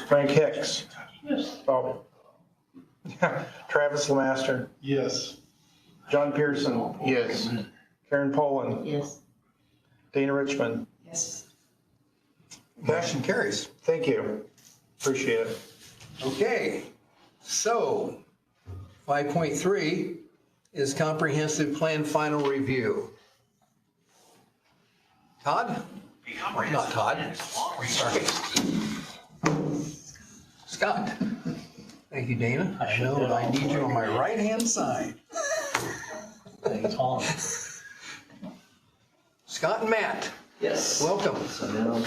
Frank Hicks. Yes. Oh. Travis Lemaster. Yes. John Pearson. Yes. Karen Poland. Yes. Dana Richmond. Yes. Motion carries. Thank you. Appreciate it. Okay, so 5.3 is comprehensive plan final review. Todd? Not Todd. Sorry. Scott. Thank you, Dana. I know that I need you on my right-hand side. Thanks, Tom. Scott and Matt, Yes. welcome. So now,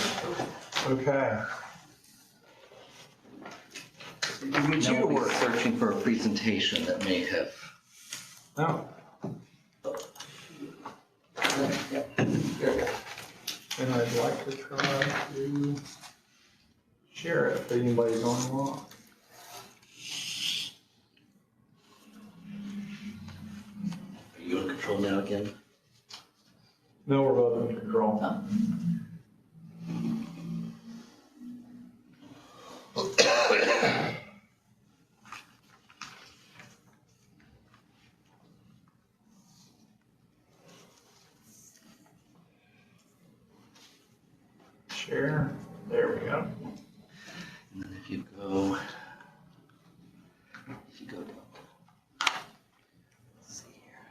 Okay. We need you now to we're work. searching for a presentation that may have. Oh. And I'd like to try to share it if anybody's online. Are you in control now again? No, we're both in control. Share. There we go. And then if you go down. Let's see here.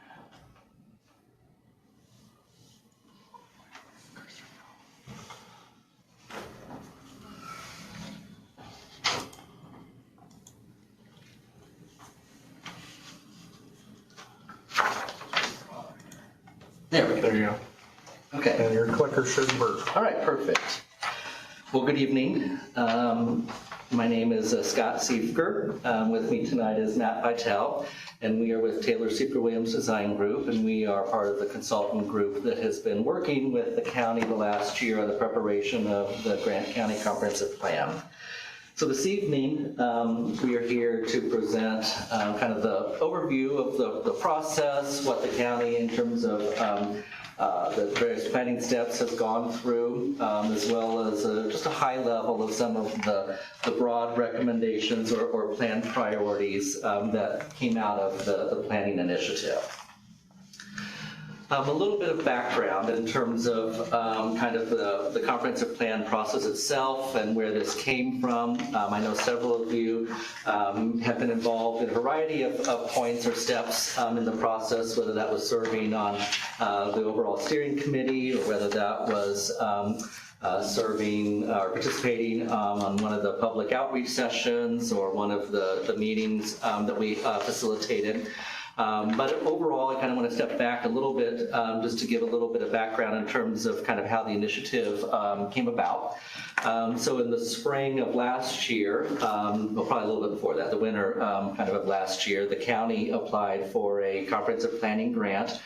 There we go. There you go. Okay. And your clicker should work. All right, perfect. Well, good evening. My name is Scott Siefker. With me tonight is Matt Vitale, and we are with Taylor Siefker Williams Design Group, and we are part of the consultant group that has been working with the county the last year on the preparation of the Grant County Comprehensive Plan. So this evening, we are here to present kind of the overview of the process, what the county in terms of the various planning steps has gone through, as well as just a high level of some of the broad recommendations or plan priorities that came out of the planning initiative. A little bit of background in terms of kind of the comprehensive plan process itself and where this came from. I know several of you have been involved in a variety of points or steps in the process, whether that was serving on the overall steering committee or whether that was serving or participating on one of the public outreach sessions or one of the meetings that we facilitated. But overall, I kind of want to step back a little bit just to give a little bit of background in terms of kind of how the initiative came about. So in the spring of last year, well, probably a little bit before that, the winter kind of last year, the county applied for a comprehensive planning grant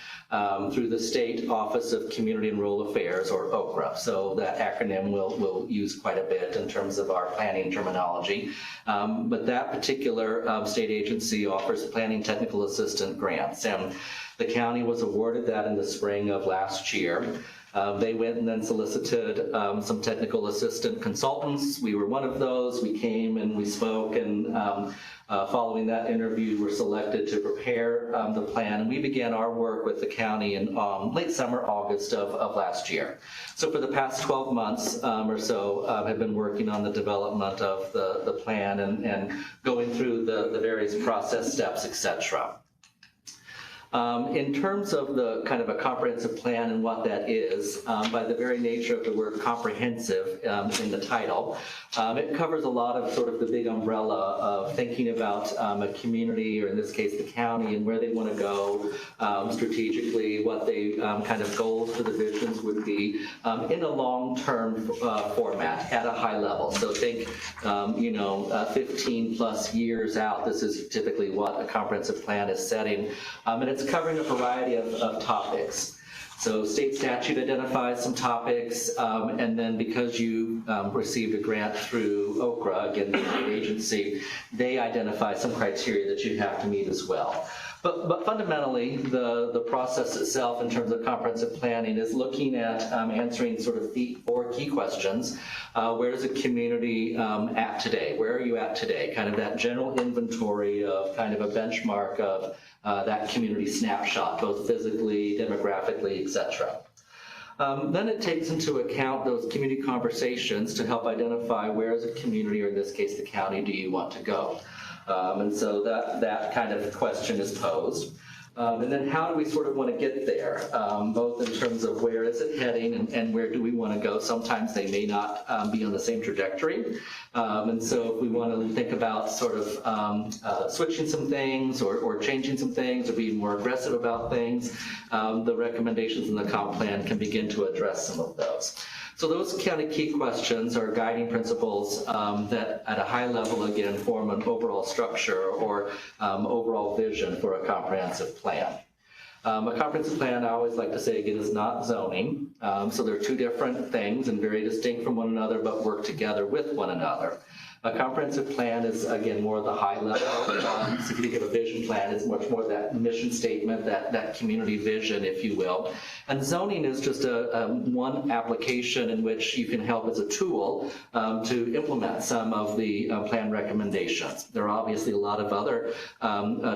through the State Office of Community and Rural Affairs, or OCRA. So that acronym we'll use quite a bit in terms of our planning terminology. But that particular state agency offers planning technical assistant grants. And the county was awarded that in the spring of last year. They went and then solicited some technical assistant consultants. We were one of those. We came and we spoke, and following that interview, were selected to prepare the plan. And we began our work with the county in late summer, August of last year. So for the past 12 months or so, have been working on the development of the plan and going through the various process steps, etc. In terms of the kind of a comprehensive plan and what that is, by the very nature of the word comprehensive in the title, it covers a lot of sort of the big umbrella of thinking about a community, or in this case the county, and where they want to go strategically, what they kind of goals for the visions would be in a long-term format at a high level. So think, 15 plus years out, this is typically what a comprehensive plan is setting. And it's covering a variety of topics. So state statute identifies some topics, and then because you received a grant through OCRA, again, the state agency, they identify some criteria that you have to meet as well. But fundamentally, the process itself in terms of comprehensive planning is looking at answering sort of the 4 key questions. Where is a community at today? Where are you at today? Kind of that general inventory of kind of a benchmark of that community snapshot, both physically, demographically, et cetera. Then it takes into account those community conversations to help identify where as a community, or in this case the county, do you want to go? And so that kind of question is posed. And then how do we sort of want to get there, both in terms of where is it heading and where do we want to go. Sometimes they may not be on the same trajectory. And so if we want to think about sort of switching some things or changing some things or being more aggressive about things, the recommendations in the comp plan can begin to address some of those. So those kind of key questions are guiding principles that at a high level, again, form an overall structure or overall vision for a comprehensive plan. A comprehensive plan, I always like to say, again, is not zoning. So they're 2 different things and very distinct from one another, but work together with one another. A comprehensive plan is, again, more of the high level. So if you think of a vision plan, it's much more that mission statement, that community vision, if you will. And zoning is just one application in which you can help as a tool to implement some of the plan recommendations. There are obviously a lot of other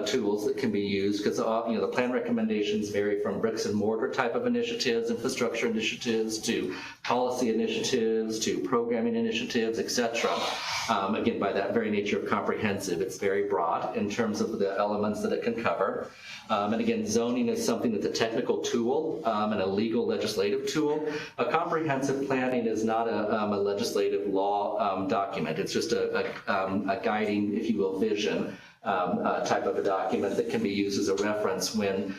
tools that can be used because the plan recommendations vary from bricks and mortar type of initiatives, infrastructure initiatives, to policy initiatives, to programming initiatives, etc. Again, by that very nature of comprehensive, it's very broad in terms of the elements that it can cover. And again, zoning is something that's a technical tool and a legal legislative tool. A comprehensive planning is not a legislative law document. It's just a guiding, if you will, vision type of a document that can be used as a reference when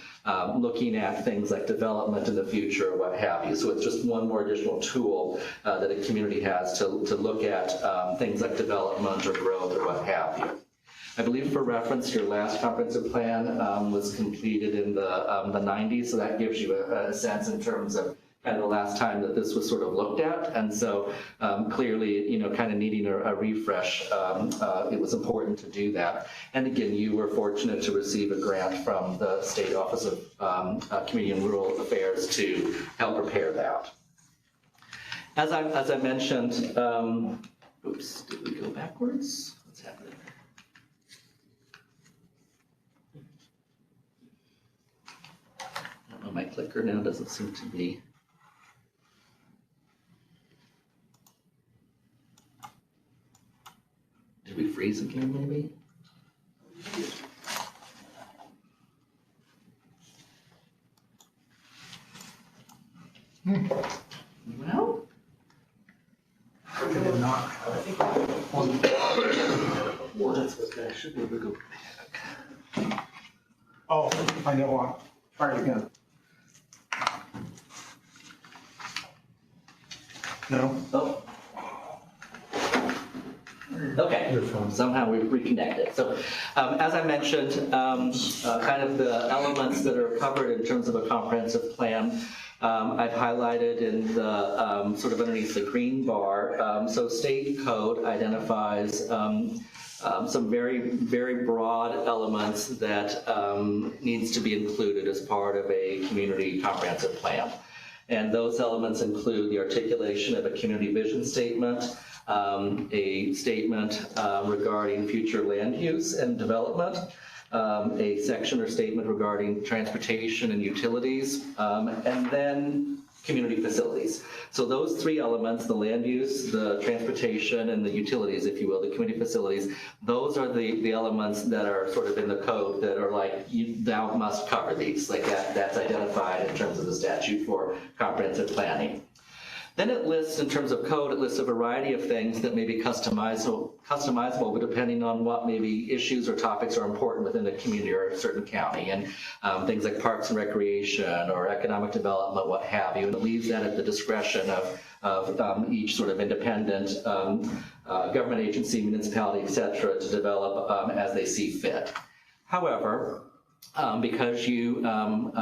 looking at things like development in the future or what have you. So it's just one more additional tool that a community has to look at things like development or growth or what have you. I believe for reference, your last comprehensive plan was completed in the 90s, so that gives you a sense in terms of kind of the last time that this was sort of looked at. And so clearly, kind of needing a refresh, it was important to do that. And again, you were fortunate to receive a grant from the State Office of Community and Rural Affairs to help prepare that. As I mentioned, oops, did we go backwards? What's happening there? I don't know, my clicker now doesn't seem to be. Did we freeze again, maybe? Well, I did not. well, that's okay. I should be able to go back. Oh, I know one. Try it again. No? Oh. Okay, somehow we've reconnected. So as I mentioned, kind of the elements that are covered in terms of a comprehensive plan, I've highlighted in the sort of underneath the green bar. So state code identifies some very, very broad elements that needs to be included as part of a community comprehensive plan. And those elements include the articulation of a community vision statement, a statement regarding future land use and development, a section or statement regarding transportation and utilities, and then community facilities. So those 3 elements, the land use, the transportation, and the utilities, if you will, the community facilities, those are the elements that are sort of in the code that are like, thou must cover these, like that's identified in terms of the statute for comprehensive planning. Then it lists, in terms of code, it lists a variety of things that may be customizable, but depending on what maybe issues or topics are important within a community or a certain county, and things like parks and recreation or economic development, what have you, and it leaves that at the discretion of each sort of independent government agency, municipality, et cetera, to develop as they see fit. However, because you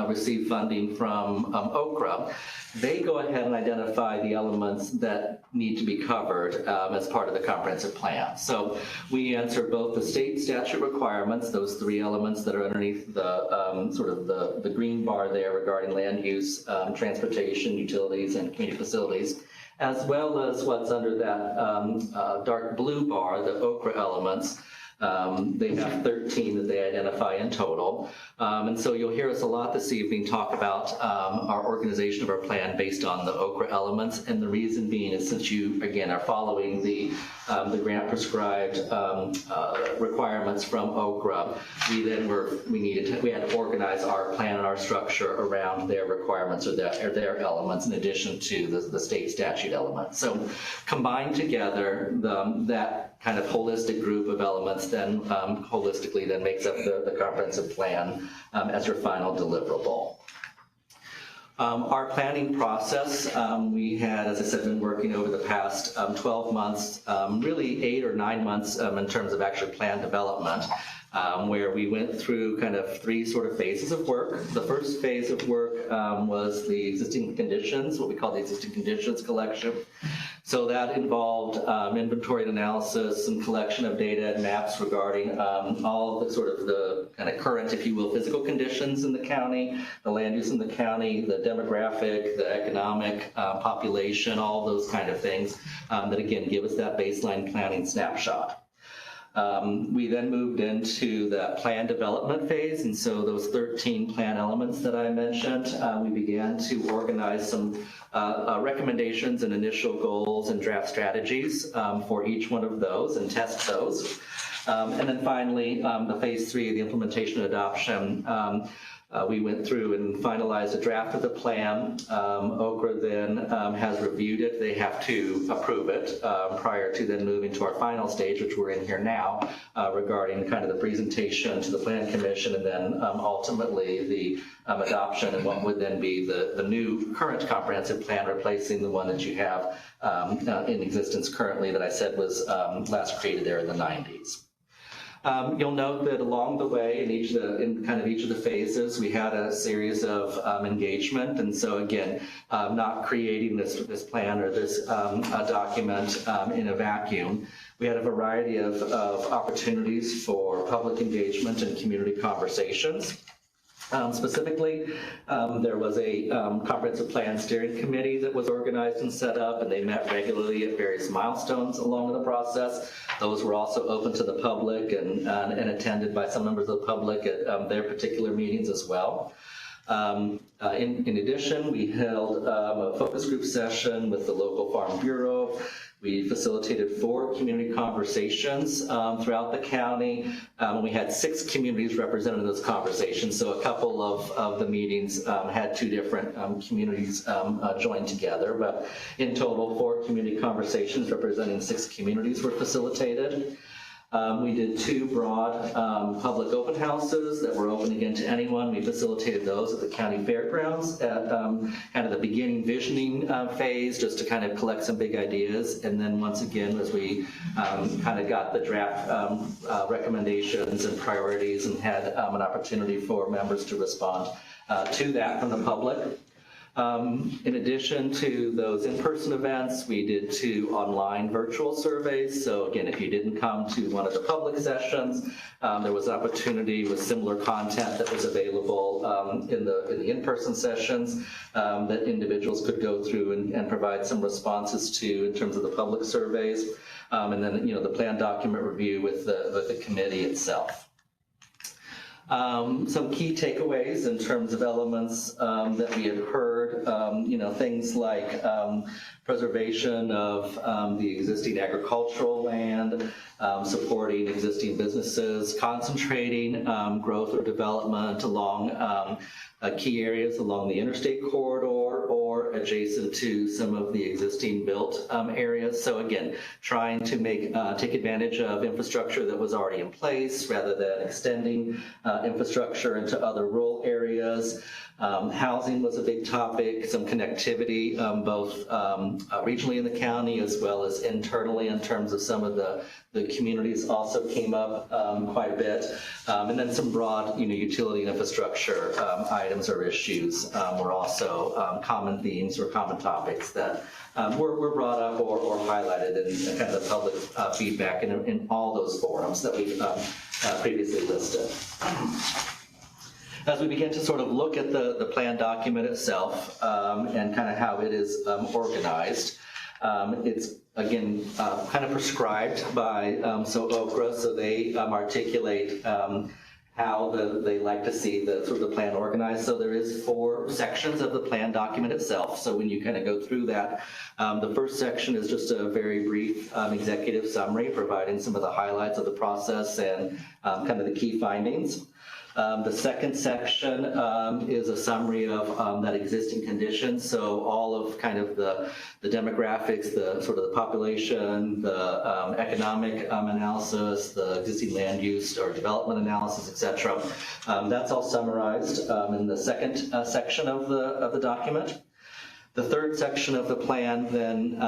receive funding from Okra, they go ahead and identify the elements that need to be covered as part of the comprehensive plan. So we answer both the state statute requirements, those 3 elements that are underneath the sort of the green bar there regarding land use, transportation, utilities, and community facilities, as well as what's under that dark blue bar, the Okra elements. They have 13 that they identify in total. And so you'll hear us a lot this evening talk about our organization of our plan based on the Okra elements. And the reason being is since you, again, are following the grant prescribed requirements from Okra, we had to organize our plan and our structure around their requirements or their elements in addition to the state statute elements. So combined together, that kind of holistic group of elements then holistically then makes up the comprehensive plan as your final deliverable. Our planning process, we had, as I said, been working over the past 12 months, really 8 or 9 months in terms of actual plan development, where we went through kind of 3 sort of phases of work. The first phase of work was the existing conditions, what we call the existing conditions collection. So that involved inventory and analysis and collection of data and maps regarding all the sort of the kind of current, if you will, physical conditions in the county, the land use in the county, the demographic, the economic population, all those kind of things that again give us that baseline planning snapshot. We then moved into the plan development phase, and so those 13 plan elements that I mentioned, we began to organize some recommendations and initial goals and draft strategies for each one of those and test those. And then finally, the phase 3, the implementation and adoption, we went through and finalized a draft of the plan. Okra then has reviewed it. They have to approve it prior to then moving to our final stage, which we're in here now, regarding kind of the presentation to the Plan Commission and then ultimately the adoption and what would then be the new current comprehensive plan replacing the one that you have in existence currently that I said was last created there in the 90s. You'll note that along the way in each of the phases, we had a series of engagement, and so again, not creating this plan or this document in a vacuum. We had a variety of opportunities for public engagement and community conversations. Specifically, there was a comprehensive plan steering committee that was organized and set up, and they met regularly at various milestones along the process. Those were also open to the public and attended by some members of the public at their particular meetings as well. In addition, we held a focus group session with the local Farm Bureau. We facilitated 4 community conversations throughout the county. We had 6 communities represented in those conversations, so a couple of the meetings had 2 different communities joined together, but in total 4 community conversations representing 6 communities were facilitated. We did 2 broad public open houses that were open again to anyone. We facilitated those at the county fairgrounds at kind of the beginning visioning phase, just to kind of collect some big ideas. And then once again, as we kind of got the draft recommendations and priorities and had an opportunity for members to respond to that from the public. In addition to those in-person events, we did 2 online virtual surveys. So again, if you didn't come to one of the public sessions, there was opportunity with similar content that was available in the in-person sessions that individuals could go through and provide some responses to in terms of the public surveys. And then, the plan document review with the committee itself. Some key takeaways in terms of elements that we had heard, things like preservation of the existing agricultural land, supporting existing businesses, concentrating growth or development along key areas along the interstate corridor or adjacent to some of the existing built areas. So again, trying to take advantage of infrastructure that was already in place rather than extending infrastructure into other rural areas. Housing was a big topic, some connectivity, both regionally in the county as well as internally in terms of some of the communities also came up quite a bit. And then some broad, utility and infrastructure items or issues were also common themes or common topics that were brought up or highlighted in kind of the public feedback in all those forums that we previously listed. As we begin to sort of look at the plan document itself and kind of how it is organized, it's again kind of prescribed by OCRA, so they articulate how they like to see the sort of the plan organized. So there is 4 sections of the plan document itself. So when you kind of go through that, the first section is just a very brief executive summary, providing some of the highlights of the process and kind of the key findings. The second section is a summary of that existing condition. So all of kind of the demographics, the sort of the population, the economic analysis, the existing land use or development analysis, etc. That's all summarized in the second section of the document. The third section of the plan then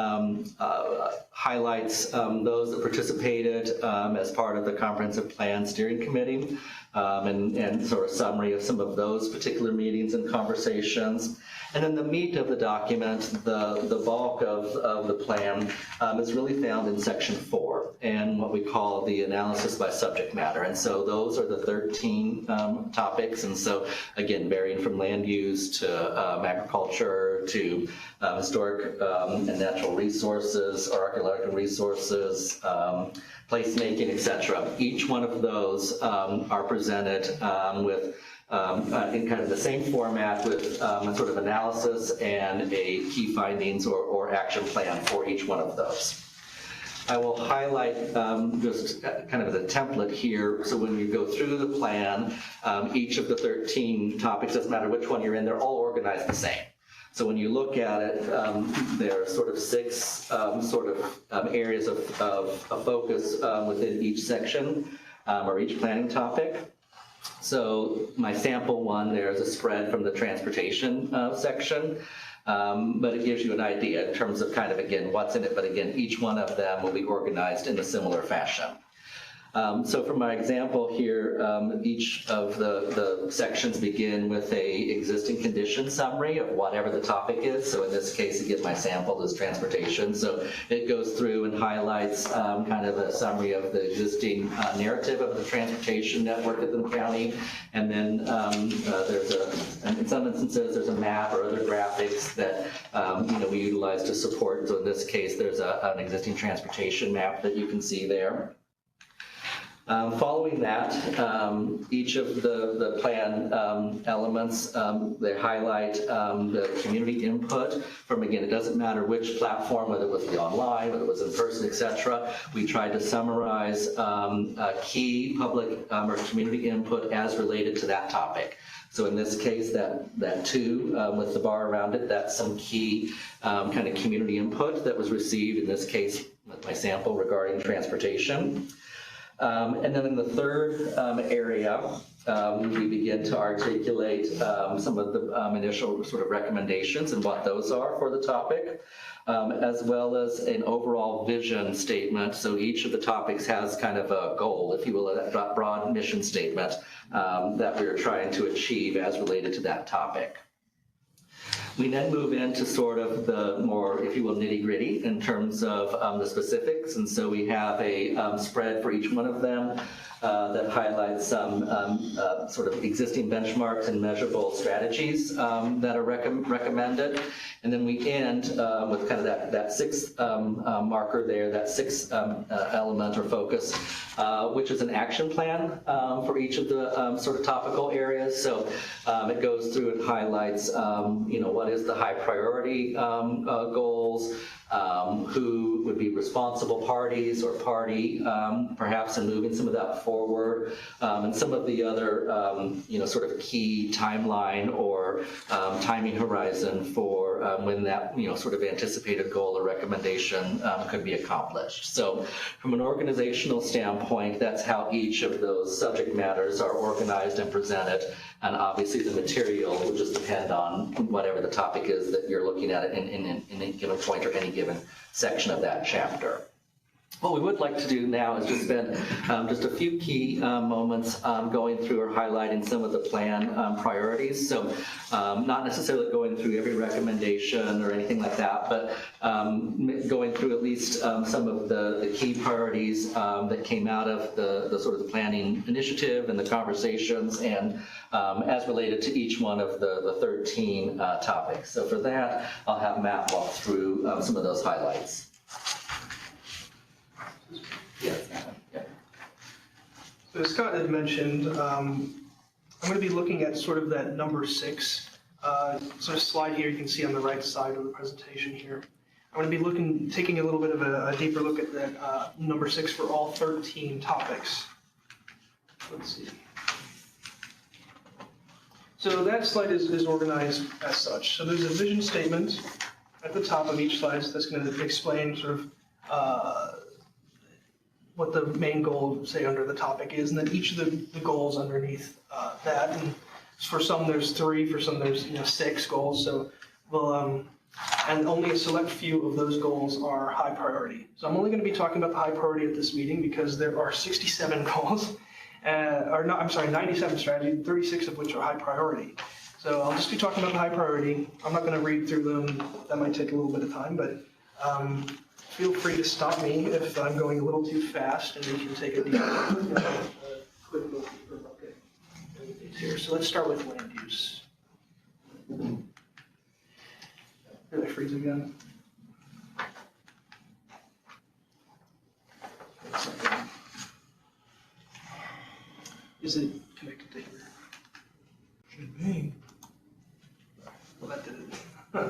highlights those that participated as part of the Comprehensive Plan Steering Committee and sort of summary of some of those particular meetings and conversations. And then the meat of the document, the bulk of the plan is really found in section 4 and what we call the analysis by subject matter. And so those are the 13 topics. And so again, varying from land use to agriculture to historic and natural resources or archaeological resources, placemaking, etc. Each one of those are presented with in kind of the same format with a sort of analysis and a key findings or action plan for each one of those. I will highlight just kind of the template here. So when you go through the plan, each of the 13 topics, doesn't matter which one you're in, they're all organized the same. So when you look at it, there are sort of 6 areas of focus within each section or each planning topic. So my sample one, there's a spread from the transportation section, but it gives you an idea in terms of kind of, again, what's in it, but again, each one of them will be organized in a similar fashion. So for my example here, each of the sections begin with a existing condition summary of whatever the topic is. So in this case, again, my sample is transportation. So it goes through and highlights kind of a summary of the existing narrative of the transportation network within the county. And then in some instances, there's a map or other graphics that we utilize to support. So in this case, there's an existing transportation map that you can see there. Following that, each of the plan elements, they highlight the community input from, again, it doesn't matter which platform, whether it was online, whether it was in person, etc. We tried to summarize key public or community input as related to that topic. So in this case, that 2 with the bar around it, that's some key kind of community input that was received, in this case, with my sample regarding transportation. And then in the third area, we begin to articulate some of the initial sort of recommendations and what those are for the topic, as well as an overall vision statement. So each of the topics has kind of a goal, if you will, a broad mission statement that we're trying to achieve as related to that topic. We then move into sort of the more, if you will, nitty-gritty in terms of the specifics. And so we have a spread for each one of them that highlights some sort of existing benchmarks and measurable strategies that are recommended. And then we end with kind of that 6th marker there, that 6th element or focus, which is an action plan for each of the sort of topical areas. So it goes through and highlights, what is the high priority goals, who would be responsible parties or party, perhaps in moving some of that forward, and some of the other, sort of key timeline or timing horizon for when that, sort of anticipated goal or recommendation could be accomplished. So from an organizational standpoint, that's how each of those subject matters are organized and presented. And obviously the material will just depend on whatever the topic is that you're looking at in any given point or any given section of that chapter. What we would like to do now is just spend just a few key moments going through or highlighting some of the plan priorities. So not necessarily going through every recommendation or anything like that, but going through at least some of the key priorities that came out of the sort of the planning initiative and the conversations, and as related to each one of the 13 topics. So for that, I'll have Matt walk through some of those highlights. Yeah. So as Scott had mentioned, I'm going to be looking at sort of that number 6 sort of slide here you can see on the right side of the presentation here. I'm going to be taking a little bit of a deeper look at that number 6 for all 13 topics. Let's see. So that slide is organized as such. So there's a vision statement at the top of each slide that's going to explain sort of what the main goal, say, under the topic is, and then each of the goals underneath that. And for some there's 3, for some there's 6 goals. So we'll and only a select few of those goals are high priority. So I'm only going to be talking about the high priority at this meeting because there are 67 goals, or no, I'm sorry, 97 strategies, 36 of which are high priority. So I'll just be talking about the high priority. I'm not going to read through them. That might take a little bit of time, but feel free to stop me if I'm going a little too fast, and we can take a quick look at here. So let's start with land use. Did I freeze again? Is it connected to here? Should be. Well, that did it. Huh.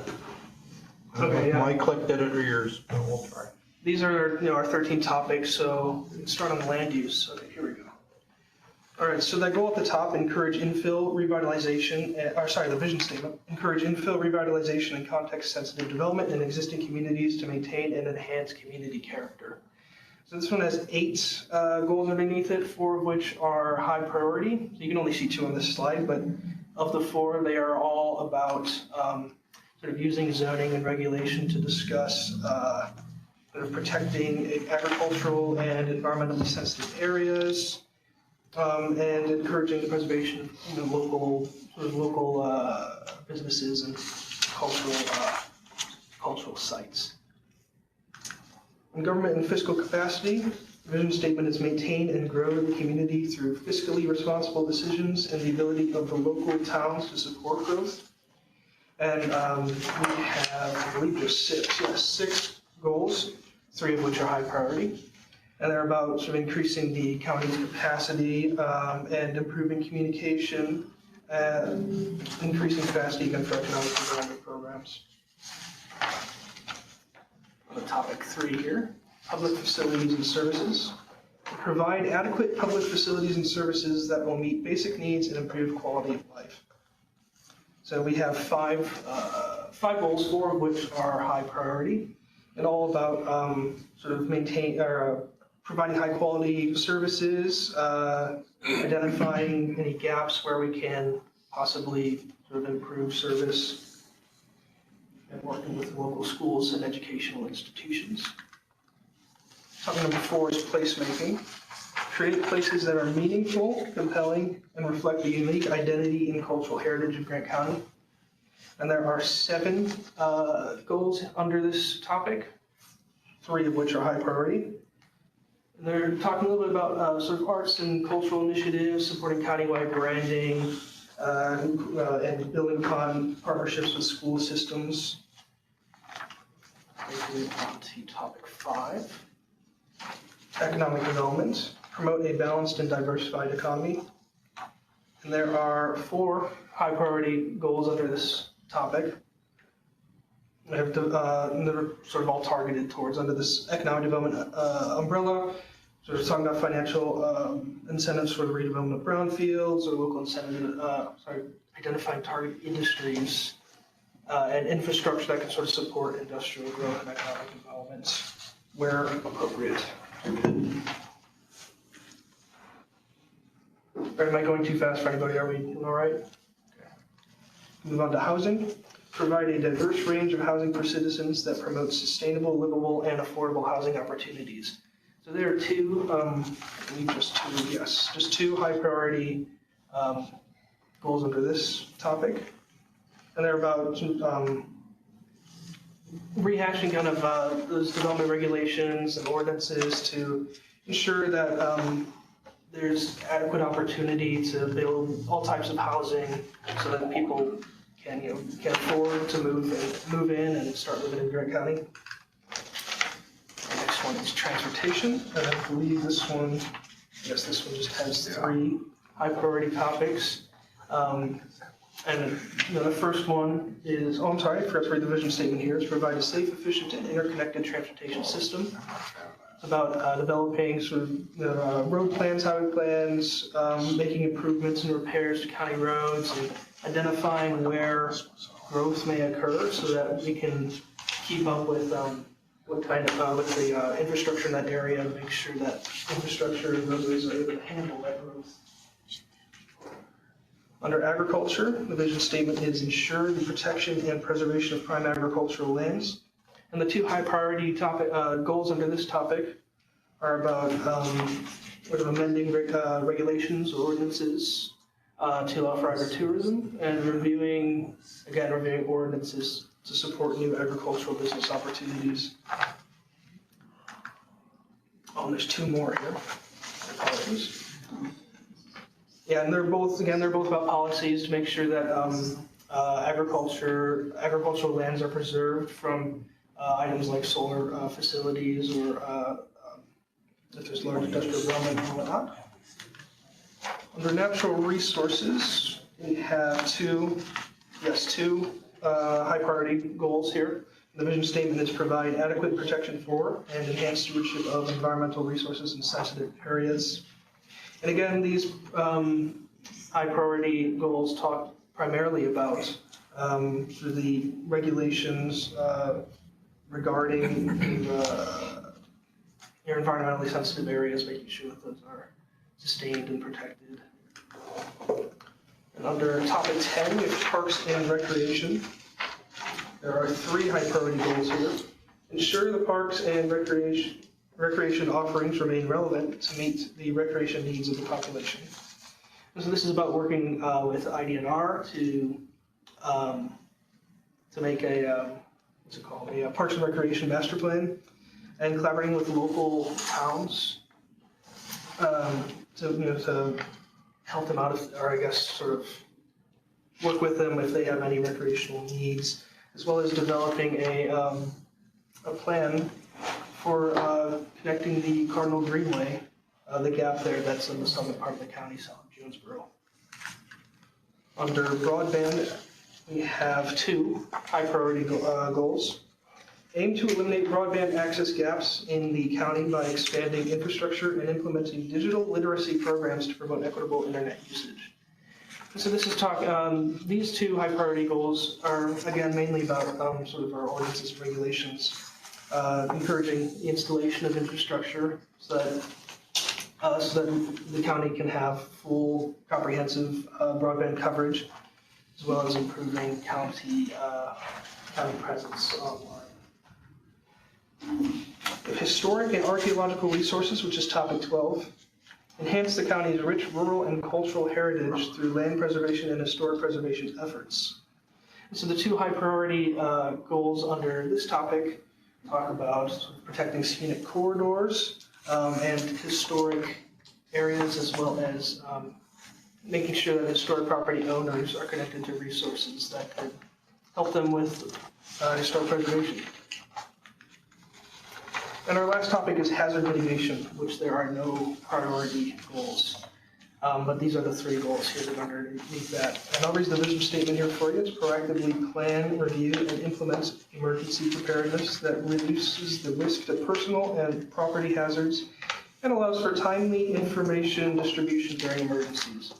Okay, yeah. My click did it or yours, but we'll try. These are our 13 topics, so let's start on land use. Okay, here we go. All right, so that goal at the top, encourage infill, revitalization, the vision statement, encourage infill, revitalization, and context-sensitive development in existing communities to maintain and enhance community character. So this one has 8 goals underneath it, 4 of which are high priority. So you can only see 2 on this slide, but of the 4, they are all about sort of using zoning and regulation to discuss sort of protecting agricultural and environmentally sensitive areas, and encouraging the preservation of local businesses and cultural sites. In government and fiscal capacity, the vision statement is maintain and grow the community through fiscally responsible decisions and the ability of the local towns to support growth. And we have, I believe there's 6 goals, 3 of which are high priority. And they're about sort of increasing the county's capacity and improving communication, increasing capacity again for economic development programs. On topic 3 here, public facilities and services. Provide adequate public facilities and services that will meet basic needs and improve quality of life. So we have 5 goals, 4 of which are high priority, and all about sort of providing high quality services, identifying any gaps where we can possibly sort of improve service, and working with local schools and educational institutions. Topic number 4 is placemaking. Create places that are meaningful, compelling, and reflect the unique identity and cultural heritage of Grant County. And there are 7 goals under this topic, 3 of which are high priority. And they're talking a little bit about sort of arts and cultural initiatives, supporting countywide branding, and building upon partnerships with school systems. Moving on to topic 5, economic development. Promote a balanced and diversified economy. And there are 4 high priority goals under this topic. And they're sort of all targeted towards under this economic development umbrella. So we're talking about financial incentives for the redevelopment of brownfields, or local incentive, identifying target industries and infrastructure that can sort of support industrial growth and economic development where appropriate. Or am I going too fast for anybody? Are we doing all right? Okay. Move on to housing. Provide a diverse range of housing for citizens that promotes sustainable, livable, and affordable housing opportunities. So there are two, just two high priority goals under this topic. And they're about rehashing kind of those development regulations and ordinances to ensure that there's adequate opportunity to build all types of housing so that people can afford to move in and start living in Grant County. The next one is transportation, and I believe this one just has three high priority topics. And the first one is, I forgot to read the vision statement here, is provide a safe, efficient, and interconnected transportation system. It's about developing sort of road plans, highway plans, making improvements and repairs to county roads, and identifying where growth may occur so that we can keep up with with the infrastructure in that area and make sure that infrastructure and roadways are able to handle that growth. Under agriculture, the vision statement is ensure the protection and preservation of prime agricultural lands. And the two high priority goals under this topic are about amending regulations or ordinances to allow for agritourism and reviewing ordinances to support new agricultural business opportunities. Oh, and there's two more here. Apologies. Yeah, and they're both about policies to make sure that agricultural lands are preserved from items like solar facilities or if there's large industrial development and whatnot. Under natural resources, we have two high priority goals here. The vision statement is provide adequate protection for and enhanced stewardship of environmental resources in sensitive areas. And again, these high priority goals talk primarily about the regulations regarding your environmentally sensitive areas, making sure that those are sustained and protected. And under topic 10, we have parks and recreation. There are three high priority goals here. Ensure the parks and recreation offerings remain relevant to meet the recreation needs of the population. And so this is about working with IDNR to make a Parks and Recreation Master Plan, and collaborating with local towns to help them out, sort of work with them if they have any recreational needs, as well as developing a plan for connecting the Cardinal Greenway, the gap there that's in the southern part of the county, south of Jonesboro. Under broadband, we have two high priority goals. Aim to eliminate broadband access gaps in the county by expanding infrastructure and implementing digital literacy programs to promote equitable internet usage. So this is these two high priority goals are again mainly about sort of our ordinances and regulations, encouraging the installation of infrastructure so that the county can have full comprehensive broadband coverage, as well as improving county presence online. The historic and archaeological resources, which is topic 12, enhance the county's rich rural and cultural heritage through land preservation and historic preservation efforts. And so the two high priority goals under this topic talk about protecting scenic corridors and historic areas, as well as making sure that historic property owners are connected to resources that could help them with historic preservation. And our last topic is hazard mitigation, which there are no priority goals. But these are the three goals here that are underneath that. And I'll read the vision statement here for you. It's proactively plan, review, and implement emergency preparedness that reduces the risk to personal and property hazards and allows for timely information distribution during emergencies.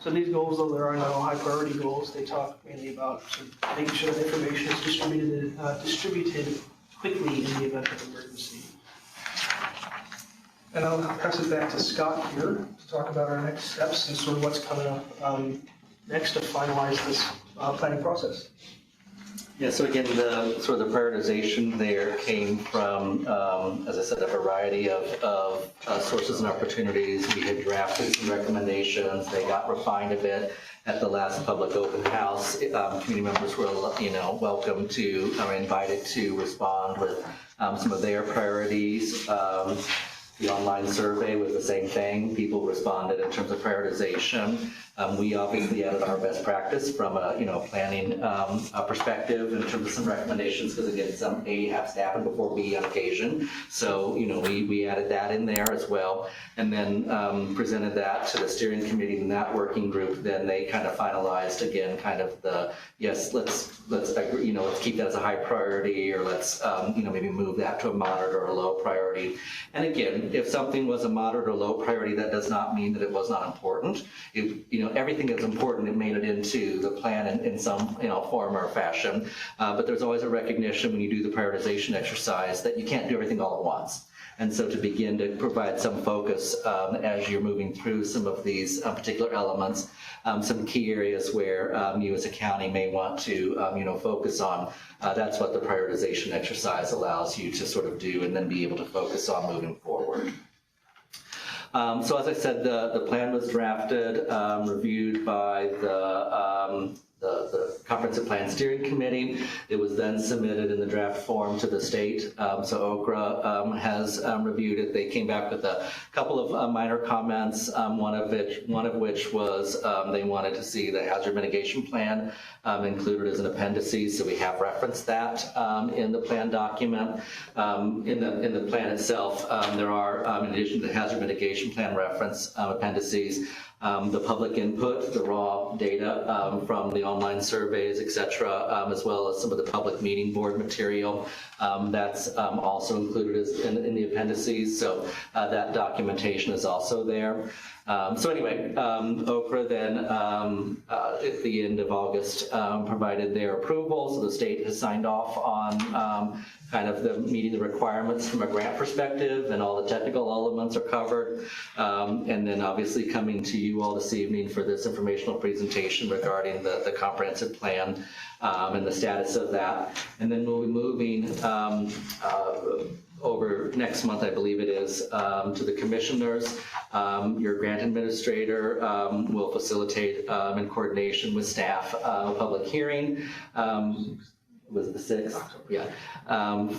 So these goals, though there are no high priority goals, they talk mainly about sort of making sure that information is distributed quickly in the event of emergency. And I'll pass it back to Scott here to talk about our next steps and sort of what's coming up next to finalize this planning process. Yeah, so again, the sort of the prioritization there came from, as I said, a variety of sources and opportunities. We had drafted some recommendations. They got refined a bit at the last public open house. Community members were, welcome to, or invited to respond with some of their priorities. The online survey was the same thing. People responded in terms of prioritization. We obviously added our best practice from a planning perspective in terms of some recommendations, because again, some A has to happen before B on occasion. So we added that in there as well, and then presented that to the steering committee and that working group. Then they kind of finalized again, kind of the yes, let's agree, let's keep that as a high priority, or let's maybe move that to a moderate or a low priority. And again, if something was a moderate or low priority, that does not mean that it was not important. Everything that's important, it made it into the plan in some form or fashion. But there's always a recognition when you do the prioritization exercise that you can't do everything all at once. And so to begin to provide some focus as you're moving through some of these particular elements, some key areas where you as a county may want to focus on, that's what the prioritization exercise allows you to sort of do and then be able to focus on moving forward. So as I said, the plan was drafted, reviewed by the Comprehensive Plan Steering Committee. It was then submitted in the draft form to the state. So OCRA has reviewed it. They came back with a couple of minor comments, one of which was they wanted to see the hazard mitigation plan included as an appendices. So we have referenced that in the plan document. In the plan itself, there are, in addition to the hazard mitigation plan reference appendices, the public input, the raw data from the online surveys, et cetera, as well as some of the public meeting board material. That's also included in the appendices, so that documentation is also there. So anyway, OCRA then, at the end of August, provided their approval, so the state has signed off on kind of the meeting the requirements from a grant perspective, and all the technical elements are covered. And then obviously coming to you all this evening for this informational presentation regarding the comprehensive plan and the status of that. And then we'll be moving over next month, I believe it is, to the commissioners. Your grant administrator will facilitate in coordination with staff a public hearing. Was it the 6th? Yeah.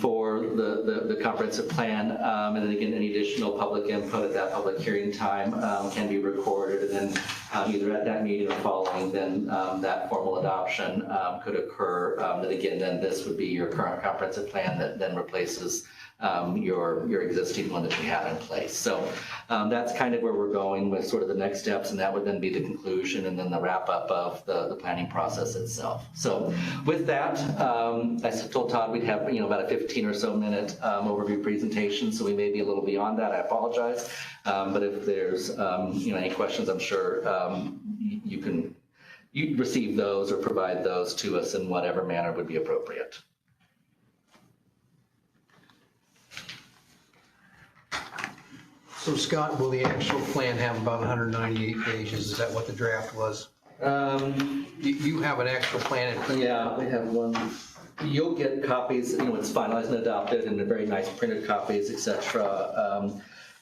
For the comprehensive plan, and then again, any additional public input at that public hearing time can be recorded, and then either at that meeting or following, then that formal adoption could occur. That again, then this would be your current comprehensive plan that then replaces your existing one that you have in place. So that's kind of where we're going with sort of the next steps, and that would then be the conclusion and then the wrap up of the planning process itself. So with that, I told Todd we'd have about a 15 or so minute overview presentation, so we may be a little beyond that. I apologize, but if there's any questions, I'm sure you receive those or provide those to us in whatever manner would be appropriate. So Scott, will the actual plan have about 198 pages? Is that what the draft was? You have an actual plan? Yeah, we have one. You'll get copies, it's finalized and adopted, and very nice printed copies, etc.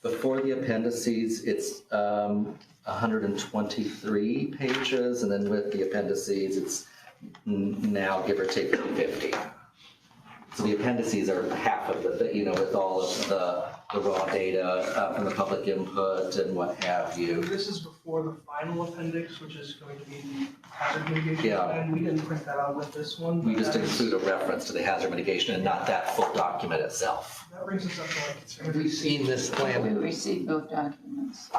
Before the appendices, it's 123 pages, and then with the appendices, it's now give or take 50. So the appendices are half of the, with all of the raw data from the public input and what have you. This is before the final appendix, which is going to be the hazard mitigation Yeah. plan. We didn't print that out with this one. We but just that is- include a reference to the hazard mitigation and not that full document itself. That brings us up to like it's Have we seen this We plan? received both documents.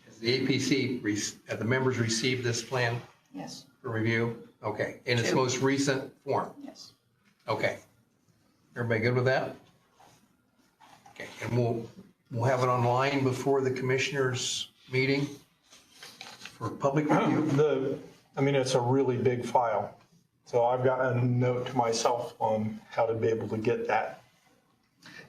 Has the APC, have the members received this plan Yes, for review? Okay, in its Two. most recent form? yes. Okay. Everybody good with that? Okay, and we'll have it online before the commissioners' meeting for public review? It's a really big file. So I've got a note to myself on how to be able to get that.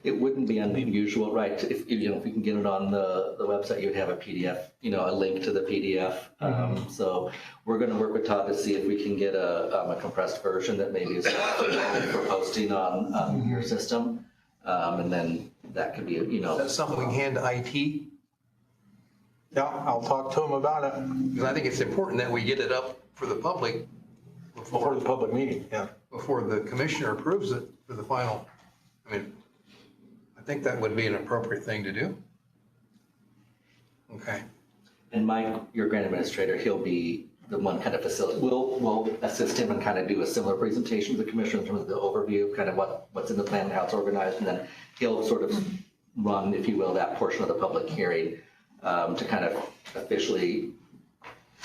It wouldn't be unusual, right, if we can get it on the website, you'd have a PDF, a link to the PDF. So we're gonna work with Todd to see if we can get a compressed version that maybe is for posting on your system. And then that could be, Is that something we can hand to IT? Yeah, I'll talk to him about it Because I think it's important that we get it up for the public before the public meeting, yeah. before the commissioner approves it for the final. I think that would be an appropriate thing to do. Okay. And Mike, your grant administrator, he'll be the one kind of we'll assist him and kind of do a similar presentation to the commissioner in terms of the overview, kind of what's in the plan and how it's organized, and then he'll sort of run, if you will, that portion of the public hearing to kind of officially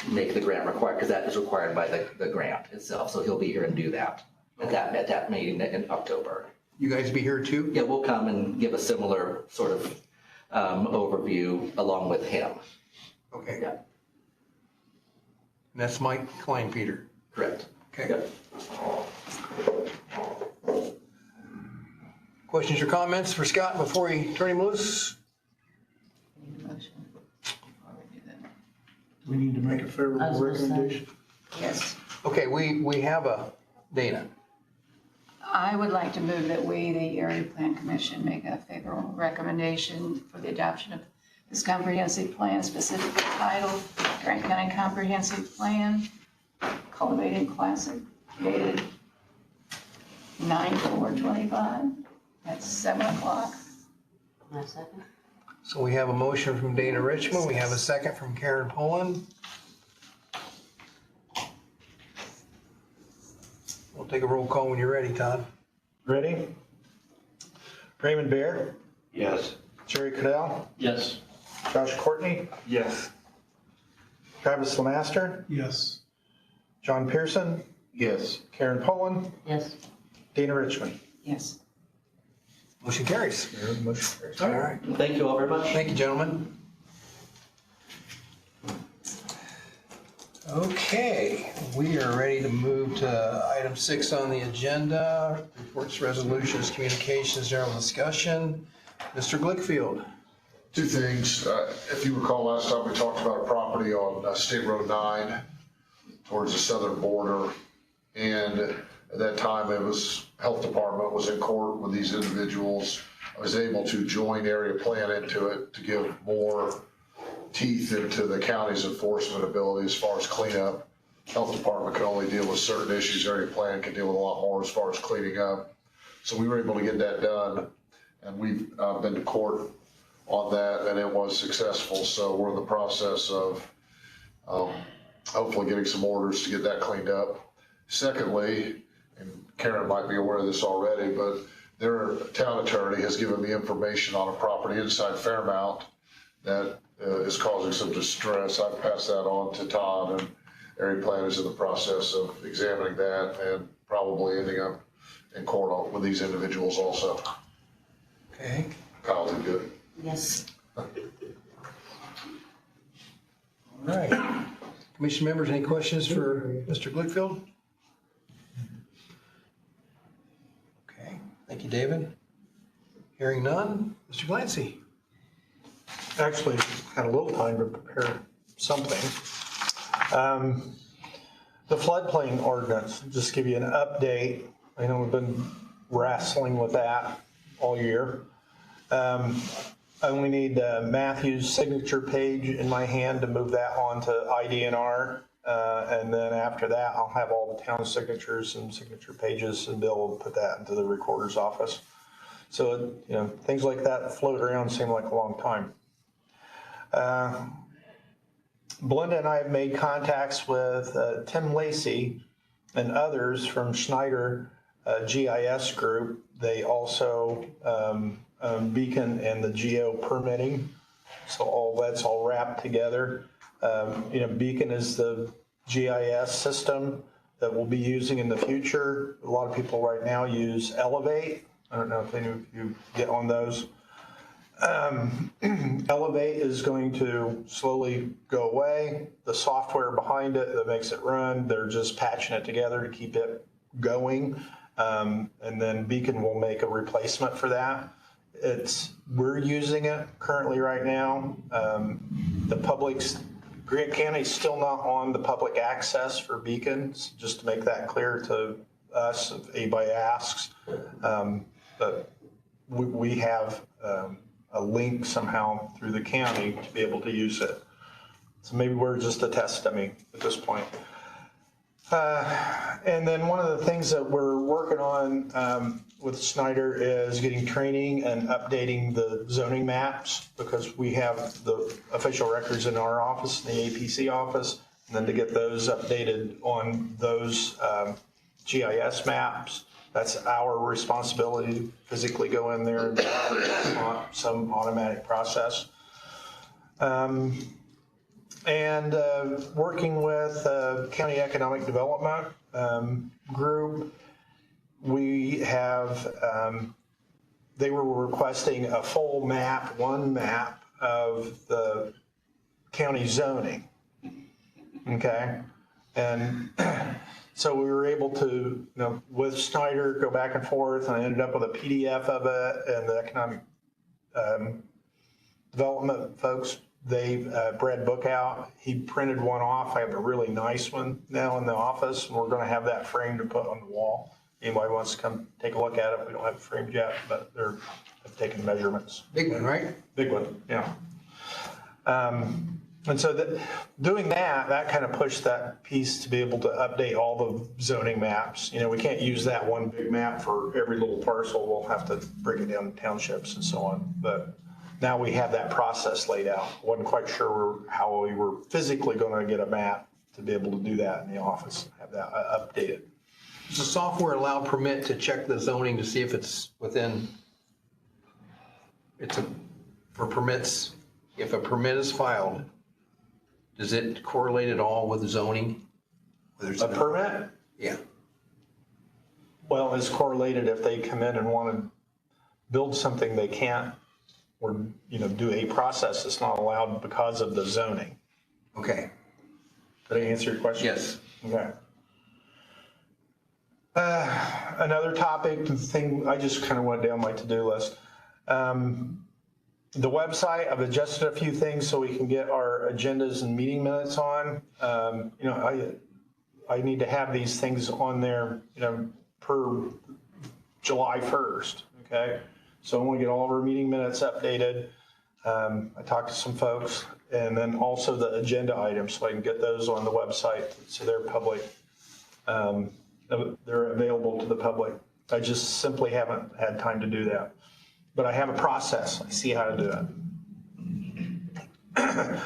make the grant required, because that is required by the grant itself. So he'll be here and do that at that meeting in October. You guys be here too? Yeah, we'll come and give a similar sort of overview along with him. Okay. Yeah, And that's Mike Kleinpeter. correct. Okay. Yep. Questions or comments for Scott before we turn him loose? Need a motion before we do that. We need to make a I favorable was gonna say- recommendation. Yes, Okay, we have a, Dana. I would like to move that we, the Area Plan Commission, make a favorable recommendation for the adoption of this comprehensive plan, specifically titled Grant County Comprehensive Plan, Cultivated Classic, dated 9/4/25 at 7:00. So we have a motion from Dana Richmond. We have a second from Karen Pullen. We'll take a roll call when you're ready, Todd. Ready? Raymond Bear, Yes. Jerry Cadell, Yes. Josh Courtney, Yes. Travis Lemaster, Yes. John Pearson, Yes. Karen Pullen, Yes. Dana Richmond. Yes. Motion carries. Motion carries. All right. Thank you all very much. Thank you, gentlemen. Okay, we are ready to move to item 6 on the agenda, reports, resolutions, communications, general discussion. Mr. Glickfield. Two things. If you recall, last time we talked about a property on State Road 9 towards the southern border. And at that time, Health Department was in court with these individuals. I was able to join area plan into it to give more teeth into the county's enforcement ability as far as cleanup. Health Department can only deal with certain issues. Area plan can deal with a lot more as far as cleaning up. So we were able to get that done. And we've been to court on that, and it was successful. So we're in the process of hopefully getting some orders to get that cleaned up. Secondly, and Karen might be aware of this already, but their town attorney has given me information on a property inside Fairmount that is causing some distress. I've passed that on to Todd, and area plan is in the process of examining that and probably ending up in court with these individuals also. Okay. Kyle did good. Yes. All right. Commission members, any questions for Mr. Glickfield? Okay, thank you, David. Hearing none, Mr. Glancy. Actually, had a little time to prepare something. The floodplain ordinance, just give you an update. I know we've been wrestling with that all year. I only need Matthew's signature page in my hand to move that on to IDNR. And then after that, I'll have all the town signatures and signature pages, and Bill will put that into the recorder's office. So, things like that float around seem like a long time. Belinda and I have made contacts with Tim Lacey and others from Schneider GIS Group. They also Beacon and the geo permitting. So that's all wrapped together. Beacon is the GIS system that we'll be using in the future. A lot of people right now use Elevate. I don't know if any of you get on those. Elevate is going to slowly go away. The software behind it that makes it run, they're just patching it together to keep it going. And then Beacon will make a replacement for that. We're using it currently right now. Grant County's still not on the public access for beacons, just to make that clear to us if anybody asks. But we have a link somehow through the county to be able to use it. So maybe we're just a test dummy at this point. And then one of the things that we're working on with Snyder is getting training and updating the zoning maps, because we have the official records in our office, the APC office, and then to get those updated on those GIS maps. That's our responsibility to physically go in there and not some automatic process. And working with County Economic Development Group, we have, they were requesting a full map, one map of the county zoning, okay? And so we were able to, with Snyder, go back and forth, and I ended up with a PDF of it, and the Economic Development folks, Brad Bookout, he printed one off. I have a really nice one now in the office, and we're going to have that framed to put on the wall. Anybody wants to come take a look at it, we don't have it framed yet, but I've taken measurements. Big one, right? Big one, yeah. And so doing that kind of pushed that piece to be able to update all the zoning maps. We can't use that one big map for every little parcel. We'll have to break it down to townships and so on. But now we have that process laid out. Wasn't quite sure how we were physically going to get a map to be able to do that in the office, have that updated. Does the software allow permit to check the zoning to see if it's within, for permits, if a permit is filed, does it correlate at all with zoning? A permit? Yeah. Well, it's correlated if they come in and want to build something they can't, or do a process that's not allowed because of the zoning. Okay. Did I answer your question? Yes. Okay. Another topic, thing I just kind of went down my to-do list. The website, I've adjusted a few things so we can get our agendas and meeting minutes on. I need to have these things on there, per July 1st, okay? So I want to get all of our meeting minutes updated. I talked to some folks, and then also the agenda items, so I can get those on the website so they're public. They're available to the public. I just simply haven't had time to do that. But I have a process. I see how to do it.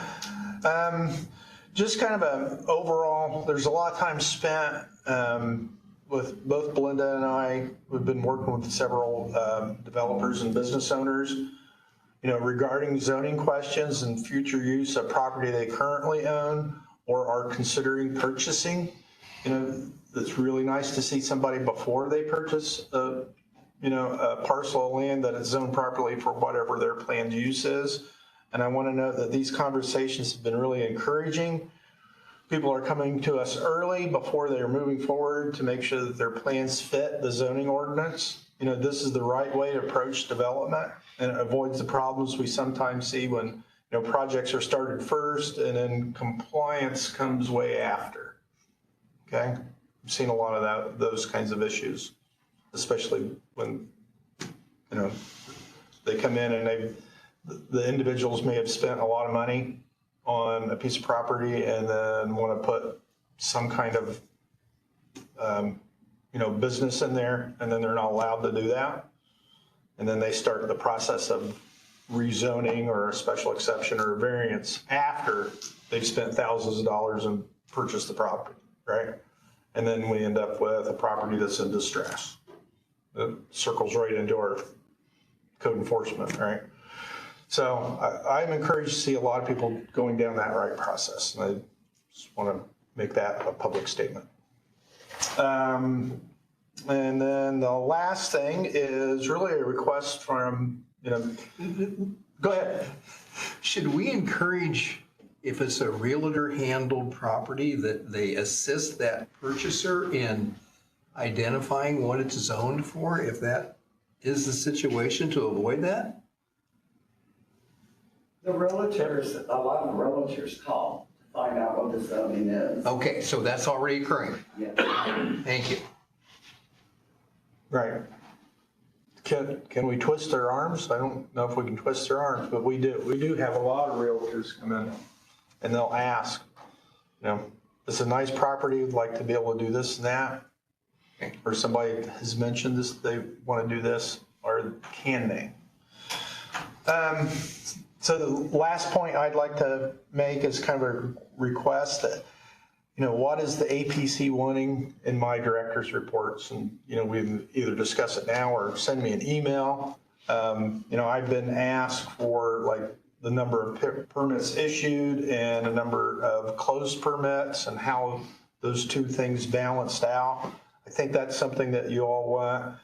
Just kind of an overall, there's a lot of time spent with both Belinda and I. We've been working with several developers and business owners, regarding zoning questions and future use of property they currently own or are considering purchasing. It's really nice to see somebody before they purchase a parcel of land that is zoned properly for whatever their planned use is. And I want to note that these conversations have been really encouraging. People are coming to us early before they're moving forward to make sure that their plans fit the zoning ordinance. This is the right way to approach development, and it avoids the problems we sometimes see when, projects are started first and then compliance comes way after. Okay? I've seen a lot of those kinds of issues, especially when, they come in and the individuals may have spent a lot of money on a piece of property and then want to put some kind of, business in there, and then they're not allowed to do that. And then they start the process of rezoning or a special exception or a variance after they've spent thousands of dollars and purchased the property, right? And then we end up with a property that's in distress. It circles right into our code enforcement, right? So I'm encouraged to see a lot of people going down that right process. And I just want to make that a public statement. And then the last thing is really a request from you know, go ahead. Should we encourage, if it's a realtor-handled property, that they assist that purchaser in identifying what it's zoned for, if that is the situation, to avoid that? The realtors, a lot of realtors call to find out what the zoning is. Okay, so that's already occurring. Yeah. Thank you. Right. Can we twist their arms? I don't know if we can twist their arms, but we do. We do have a lot of realtors come in and they'll ask, you know, it's a nice property, would like to be able to do this and that. Or somebody has mentioned this, they want to do this, or can they? So the last point I'd like to make is kind of a request that, you know, what is the APC wanting in my director's reports? And, you know, we can either discuss it now or send me an email. You know, I've been asked for like the number of permits issued and a number of closed permits and how those two things balanced out. I think that's something that you all want.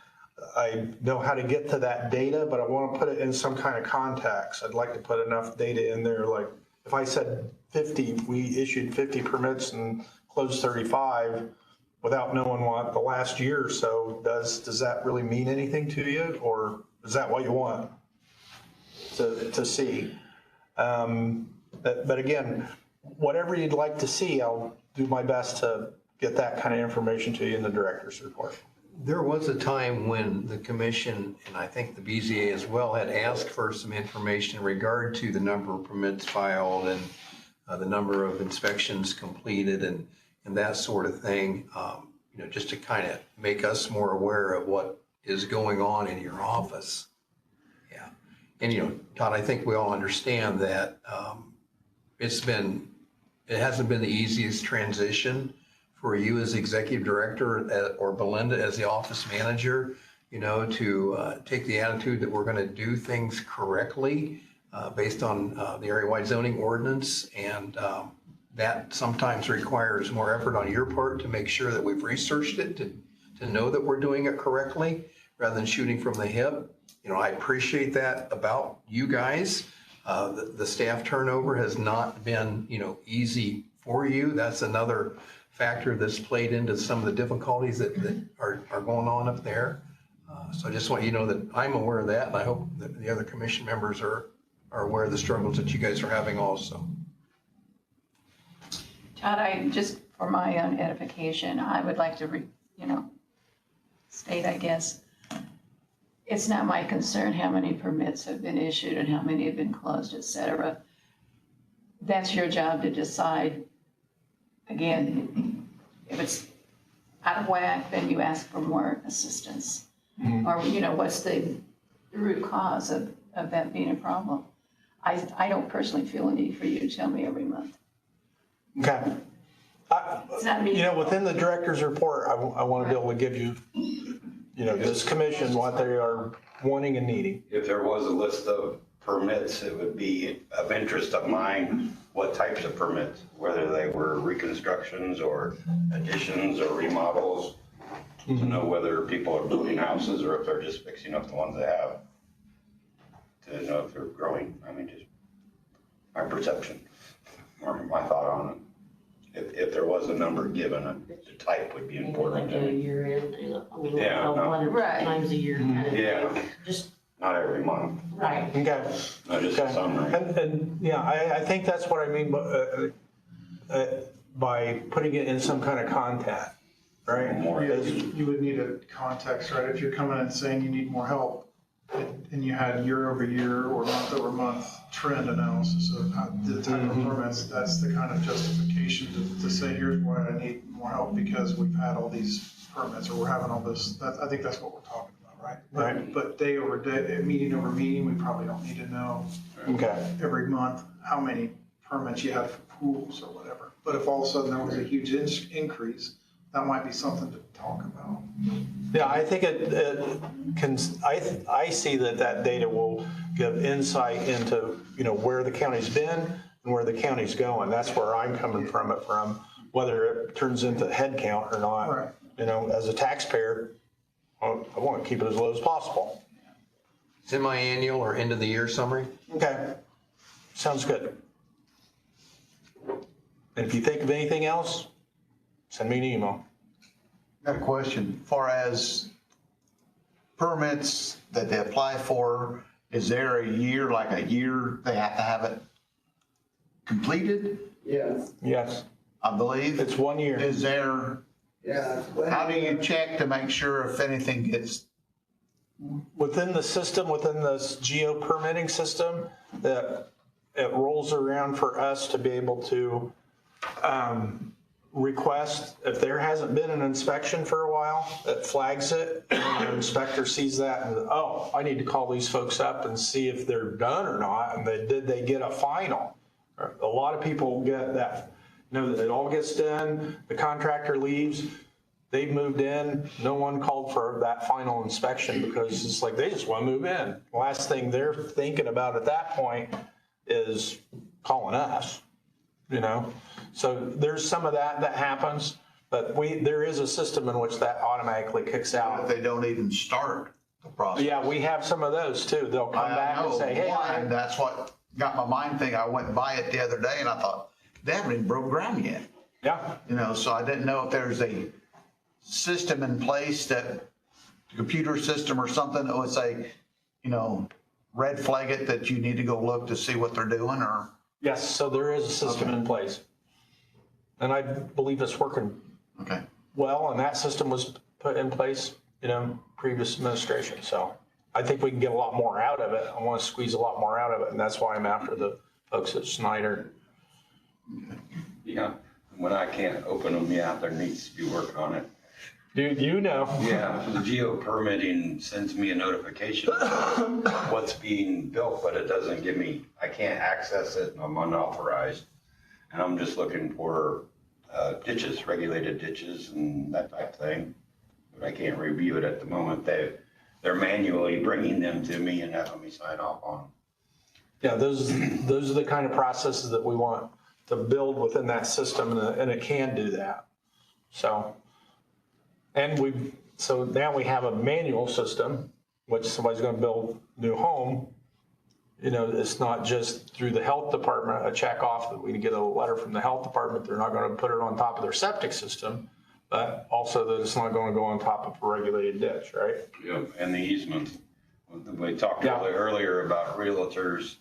I know how to get to that data, but I want to put it in some kind of context. I'd like to put enough data in there. Like if I said 50, we issued 50 permits and closed 35 without knowing what the last year or so does that really mean anything to you? Or is that what you want to see? But again, whatever you'd like to see, I'll do my best to get that kind of information to you in the director's report. There was a time when the commission, and I think the BZA as well, had asked for some information in regard to the number of permits filed and the number of inspections completed and that sort of thing, you know, just to kind of make us more aware of what is going on in your office. Yeah. And, you know, Todd, I think we all understand that it hasn't been the easiest transition for you as executive director or Belinda as the office manager, you know, to take the attitude that we're going to do things correctly based on the area-wide zoning ordinance. And that sometimes requires more effort on your part to make sure that we've researched it, to know that we're doing it correctly rather than shooting from the hip. You know, I appreciate that about you guys. The staff turnover has not been, you know, easy for you. That's another factor that's played into some of the difficulties that are going on up there. So I just want you to know that I'm aware of that, and I hope that the other commission members are aware of the struggles that you guys are having also. Todd, just for my own edification, I would like to, state, I guess, it's not my concern how many permits have been issued and how many have been closed, et cetera. That's your job to decide. Again, if it's out of whack, then you ask for more assistance. Mm-hmm. Or, you know, what's the root cause of that being a problem? I don't personally feel a need for you to tell me every month. Okay. It's not me. You know, within the director's report, I want to be able to give you, you know, this commission what they are wanting and needing. If there was a list of permits, it would be of interest of mine, what types of permits, whether they were reconstructions or additions or remodels, to know whether people are building houses or if they're just fixing up the ones they have, to know if they're growing. I mean, just my perception or my thought on it. If there was a number given, the type would be important. Like a year end, Yeah, one or two Right. times a year kind of Yeah. thing. Just, Not every month, right. Okay. not just a summary. And yeah, I think that's what I mean by putting it in some kind of content, right? More. You would need a context, right? If you're coming and saying you need more help, and you had year over year or month over month trend analysis of the type of permits, that's the kind of justification to say, here's why I need more help because we've had all these permits or we're having all this. I think that's what we're talking about, right? Right. But day over day, meeting over meeting, we probably don't need to know Okay. every month how many permits you had for pools or whatever. But if all of a sudden there was a huge increase, that might be something to talk about. Yeah, I think it can, I see that data will give insight into, you know, where the county's been and where the county's going. That's where I'm coming from whether it turns into head count or not. Right. You know, as a taxpayer, I want to keep it as low as possible. semi-annual or end of the year summary. Okay, sounds good. And if you think of anything else, send me an email. Got a question. Far as permits that they apply for, is there a year, like a year, they have to have it completed, Yes, Yes, I believe? it's 1 year. Is there, yeah. how do you check to make sure if anything gets, Within the system, within this geo permitting system, that it rolls around for us to be able to request, if there hasn't been an inspection for a while, it flags it, and the inspector sees that, and, oh, I need to call these folks up and see if they're done or not, and did they get a final? A lot of people get that, that it all gets done, the contractor leaves, they've moved in, no one called for that final inspection because it's like they just want to move in. Last thing they're thinking about at that point is calling us, So there's some of that happens, but there is a system in which that automatically kicks if out. they don't even start the process? Yeah, we have some of those too. They'll come back and say, hey, And that's what got my mind thinking. I went by it the other day and I thought, they haven't even broke ground yet. yeah, So I didn't know if there's a system in place, that computer system or something that would say, red flag it that you need to go look to see what they're doing, or? yes, so there is a system in place. And I believe it's working Okay. well, and that system was put in place, previous administration. So I think we can get a lot more out of it. I want to squeeze a lot more out of it, and that's why I'm after the folks at Snyder. Yeah, when I can't open them, yeah, there needs to be work on it. Dude, Yeah, the geo permitting sends me a notification of what's being built, but it doesn't give me, I can't access it, and I'm unauthorized. And I'm just looking for ditches, regulated ditches and that type of thing. But I can't review it at the moment. They're manually bringing them to me and having me sign off on them. Yeah, those are the kind of processes that we want to build within that system, and it can do that. So now we have a manual system, which somebody's going to build a new home. It's not just through the health department, a check off that we get a letter from the health department. They're not going to put it on top of their septic system, but also that it's not going to go on top of a regulated ditch, right? Yeah, and the easement. We talked earlier about realtors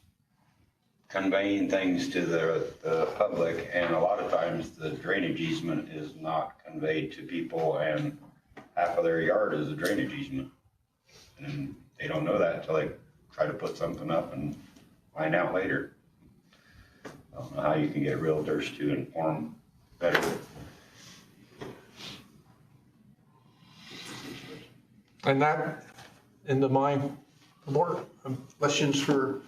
conveying things to the public, and a lot of times the drainage easement is not conveyed to people, and half of their yard is a drainage easement. And they don't know that until they try to put something up and find out later. I don't know how you can get realtors to inform better. And that, into my board. Questions for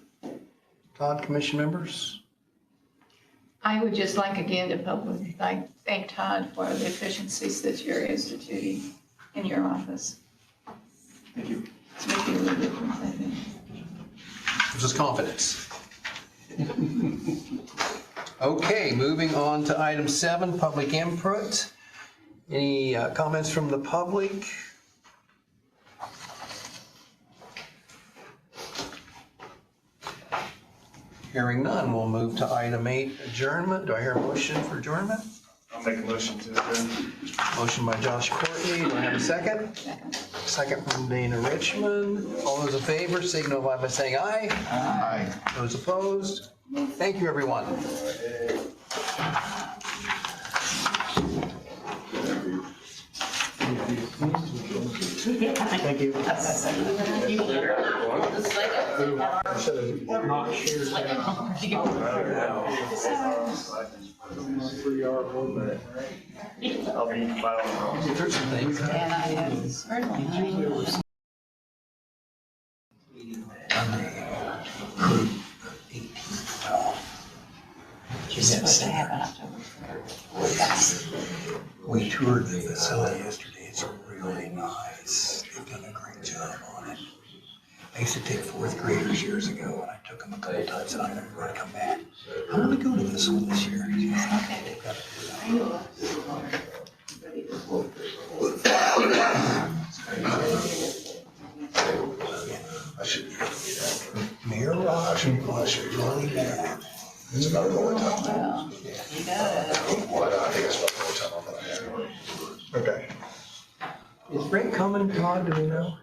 Todd, commission members? I would just like again to publicly thank Todd for the efficiencies that you're instituting in your office. Thank you. It's making a real difference, I think. Gives us confidence. Okay, moving on to item 7, public input. Any comments from the public? Hearing none, we'll move to item 8, adjournment. Do I hear a motion for adjournment? I'll make a motion to adjourn. Motion by Josh Courtney. Do I have a second? Second from Dana Richmond. All those in favor signify by saying aye. Aye. Those opposed? Thank you, everyone. Thank you. Not shared. 3-hour board meeting. I'll be filing. Thanks. And I have certainly. Just supposed to happen October 3rd. We toured the facility yesterday. It's really nice. They've done a great job on it. I used to take 4th graders years ago, and I took them a couple times, and I'm going to come back. I want to go to this one this year. They've got to do that. I should. introduction. It's about the only time. Well, you got it. Well, I think it's about the only time I'm gonna have. Okay. Is Brent coming, Todd, do we know?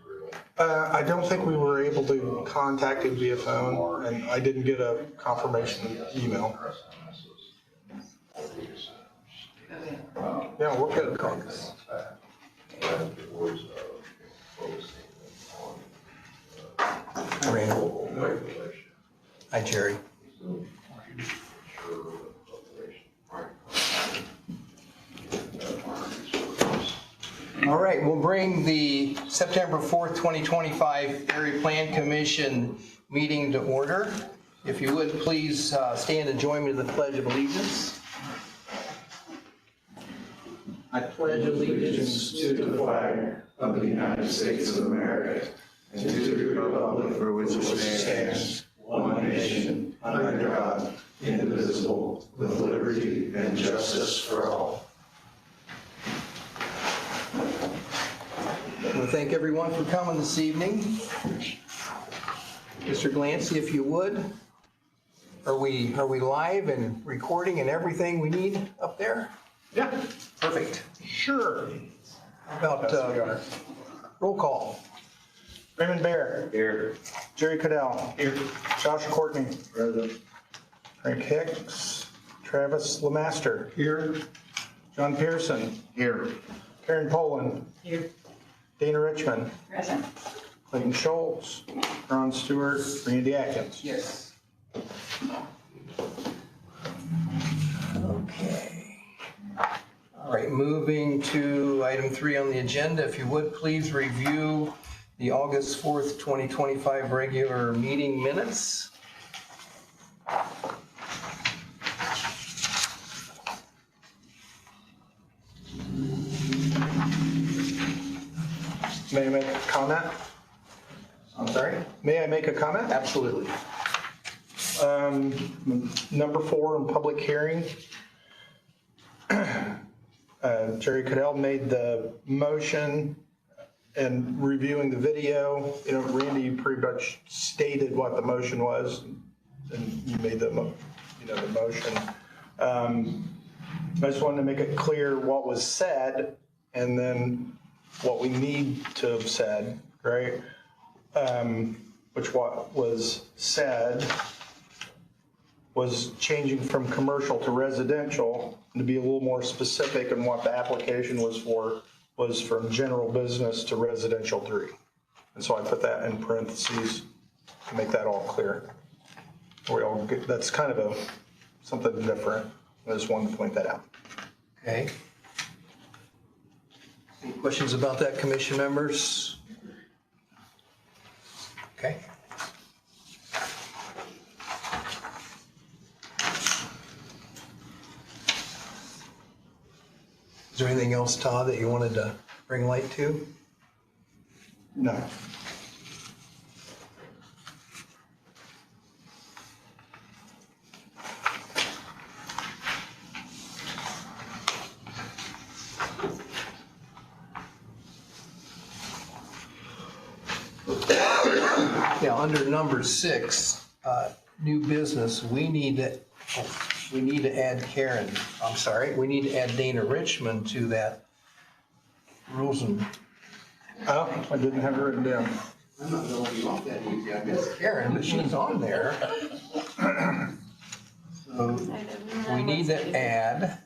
I don't think we were able to contact him via phone, and I didn't get a confirmation email. Yeah, we're good. Randall. Hi, Jerry. All right, we'll bring the September 4th, 2025 Area Plan Commission meeting to order. If you would, please stand and join me in the Pledge of Allegiance. I pledge allegiance to the flag of the United States of America and to the republic for which it stands, one nation, under God, indivisible, with liberty and justice for all. I want to thank everyone for coming this evening. Mr. Glancy, if you would, are we live and recording and everything we need up there? Yeah, Perfect. sure. How about roll call? Raymond Bear. Here. Jerry Cadell. Here. Joshua Courtney. Present. Frank Hicks. Travis Lemaster. Here. John Pearson. Here. Karen Poland. Here. Dana Richmond. Present. Clayton Schultz. Ron Stewart. Randy Atkins. Yes. Okay. All right, moving to item 3 on the agenda. If you would, please review the August 4th, 2025 regular meeting minutes. May I make a comment? I'm sorry? May I make a comment? Absolutely. Number 4 in public hearing. Jerry Cadell made the motion and reviewing the video. You know, Randy pretty much stated what the motion was, and you made the motion. I just wanted to make it clear what was said and then what we need to have said, right? Which what was said was changing from commercial to residential. And to be a little more specific in what the application was for, was from general business to residential 3. And so I put that in parentheses to make that all clear. That's kind of something different. I just wanted to point that out. Okay. Any questions about that, commission members? Okay. Is there anything else, Todd, that you wanted to bring light to? No. Yeah, under number 6, new business, we need to add Karen, I'm sorry, we need to add Dana Richmond to that rules and. Oh, I didn't have it written down. I'm not gonna let you off that easy, I miss Karen, but she's on there. So we need to add,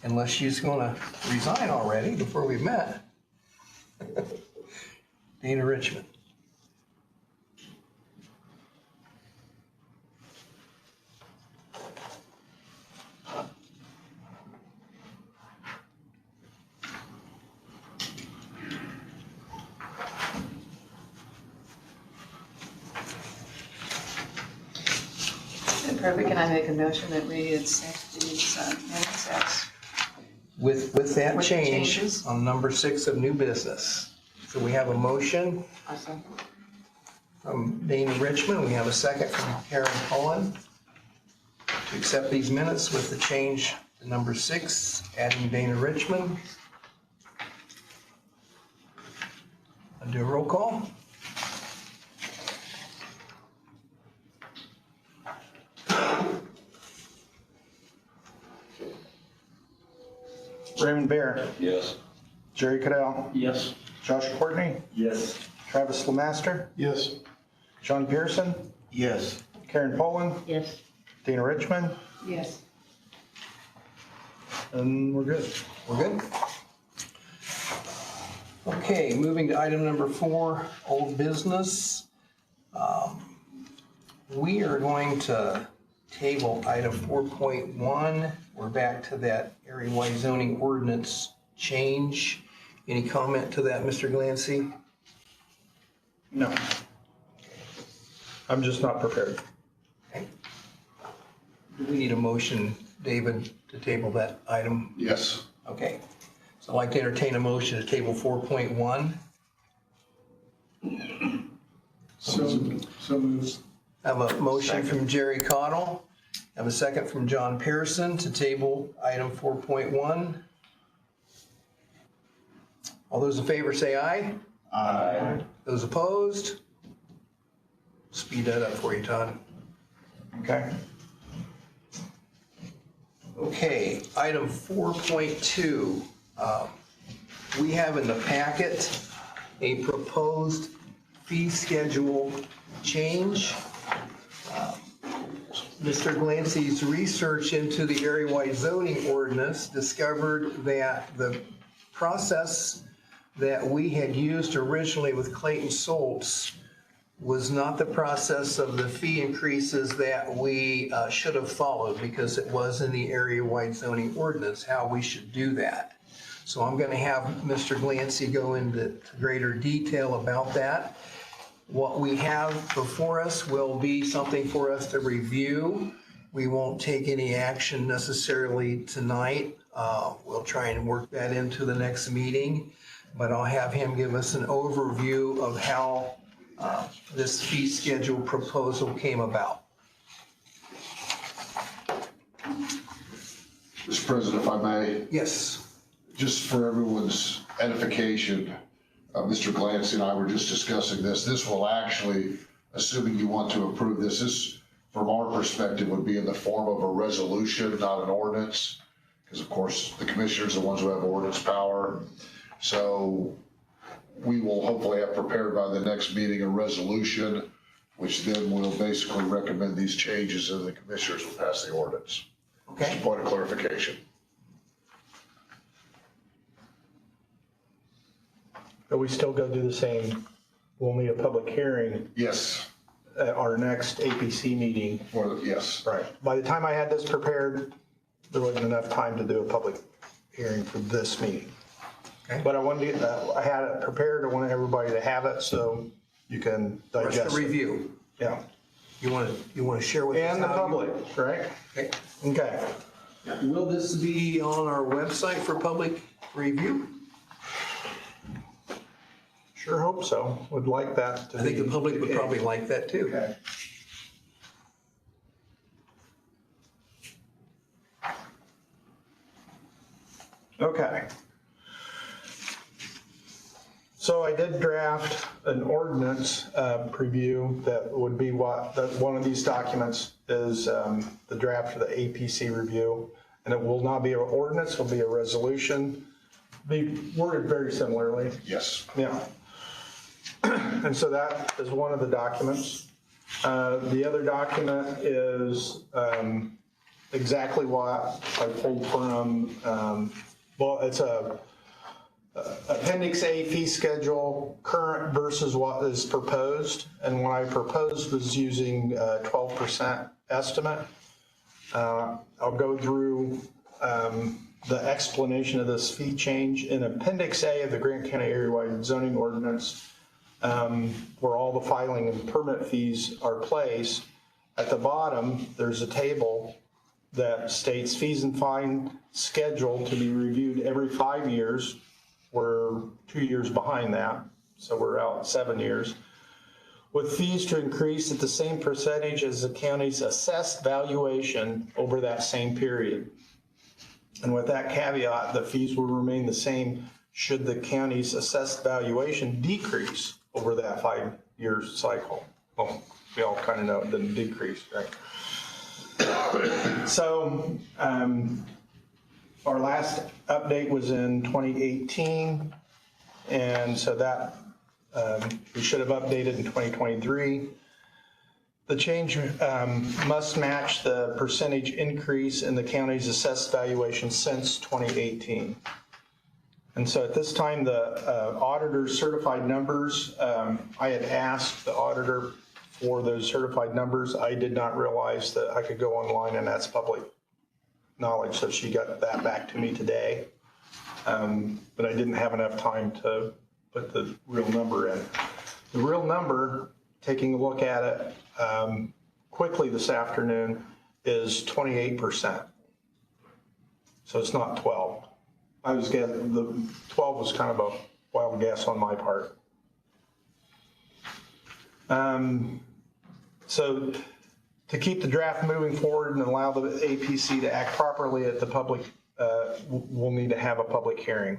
unless she's gonna resign already before we met. Dana Richmond. Perfect. Can I make a motion that we accept these minutes as With that With the change changes. on number 6 of new business. So we have a motion from Dana Richmond. We have a second from Karen Cullen to accept these minutes with the change to number 6, adding Dana Richmond. I'll do a roll call. Raymond Bear, Yes. Jerry Cadell, Yes. Josh Courtney, Yes. Travis Lemaster, Yes. John Pearson, Yes. Karen Poland, Yes. Dana Richmond, Yes. and we're good. We're good? Okay, moving to item number 4, old business. We are going to table item 4.1. We're back to that area-wide zoning ordinance change. Any comment to that, Mr. Glancy? No. I'm just not prepared. Okay. Do we need a motion, David, to table that item? Yes. Okay. So I'd like to entertain a motion to table 4.1. So moves. I have a motion from Jerry Cottle. I have a second from John Pearson to table item 4.1. All those in favor say aye. Aye. Those opposed? Speed that up for you, Todd. Okay. Okay, item 4.2. We have in the packet a proposed fee schedule change. Mr. Glancy's research into the area-wide zoning ordinance discovered that the process that we had used originally with Clayton Soltz was not the process of the fee increases that we should have followed, because it was in the area-wide zoning ordinance how we should do that. So I'm going to have Mr. Glancy go into greater detail about that. What we have before us will be something for us to review. We won't take any action necessarily tonight. We'll try and work that into the next meeting, but I'll have him give us an overview of how this fee schedule proposal came about. Mr. President, if I may, Yes. just for everyone's edification, Mr. Glancy and I were just discussing this. This will actually, assuming you want to approve this, from our perspective, would be in the form of a resolution, not an ordinance, because of course the commissioners are the ones who have ordinance power. So we will hopefully have prepared by the next meeting a resolution, which then will basically recommend these changes, and the commissioners will pass the ordinance. Just Okay. a point of clarification. But we still go do the same. We'll need a public hearing Yes, at our next APC meeting. yes. Right. By the time I had this prepared, there wasn't enough time to do a public hearing for this meeting. Okay. But I wanted to, I had it prepared. I wanted everybody to have it so you can For us digest to it. review. Yeah. You want to share with us? And the how you- public, right? Okay. Okay. Will this be on our website for public review? Sure hope so. Would like that to be. I think the public would probably like that too. Okay. Okay. So I did draft an ordinance preview that would be one of these documents is the draft of the APC review. And it will not be an ordinance, it'll be a resolution, be worded very similarly. Yes. Yeah. And so that is one of the documents. The other document is exactly what I pulled from, well, it's a Appendix A fee schedule, current versus what is proposed. And what I proposed was using 12% estimate. I'll go through the explanation of this fee change. In Appendix A of the Grant County Area-Wide Zoning Ordinance, where all the filing and permit fees are placed, at the bottom, there's a table that states fees and fine schedule to be reviewed every 5 years. We're 2 years behind that, so we're out 7 years. With fees to increase at the same percentage as the county's assessed valuation over that same period. And with that caveat, the fees will remain the same should the county's assessed valuation decrease over that 5-year cycle. Well, we all kind of know it didn't decrease, right? So Our last update was in 2018, and so that we should have updated in 2023. The change must match the percentage increase in the county's assessed valuation since 2018. And so at this time, the auditor's certified numbers, I had asked the auditor for those certified numbers. I did not realize that I could go online and that's public knowledge, so she got that back to me today. But I didn't have enough time to put the real number in. The real number, taking a look at it quickly this afternoon, is 28%. So it's not 12. I was guessing the 12 was kind of a wild guess on my part. So to keep the draft moving forward and allow the APC to act properly at the public, we'll need to have a public hearing.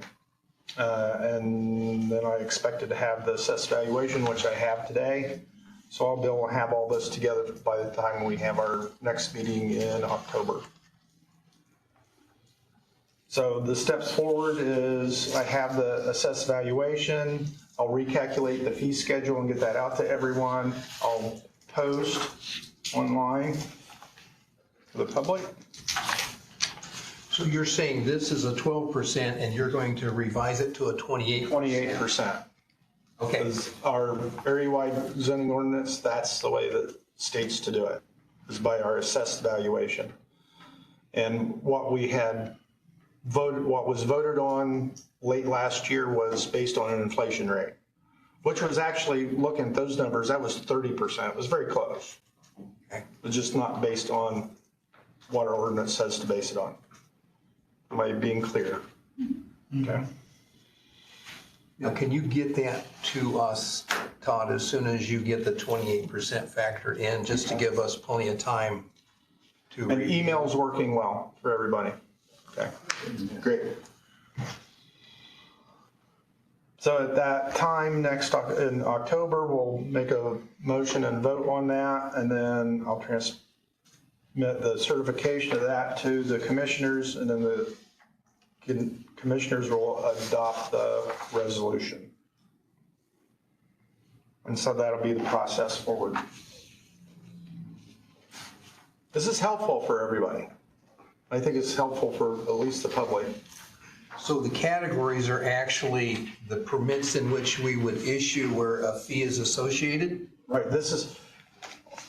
And then I expected to have the assessed valuation, which I have today. So I'll be able to have all this together by the time we have our next meeting in October. So the steps forward is I have the assessed valuation. I'll recalculate the fee schedule and get that out to everyone. I'll post online for the public. So you're saying this is a 12% and you're going to revise it to a 28%? 28%. Okay. Because our area-wide zoning ordinance, that's the way that states to do it, is by our assessed valuation. And what we had voted, what was voted on late last year was based on an inflation rate, which was actually, looking at those numbers, that was 30%. It was very close. Okay. It was just not based on what our ordinance says to base it on. Am I being clear? Okay. Now, can you get that to us, Todd, as soon as you get the 28% factor in, just to give us plenty of time to And read? email's working well for everybody. Okay, great. So at that time, in October, we'll make a motion and vote on that, and then I'll transmit the certification of that to the commissioners, and then the commissioners will adopt the resolution. And so that'll be the process forward. This is helpful for everybody. I think it's helpful for at least the public. So the categories are actually the permits in which we would issue where a fee is associated? Right, this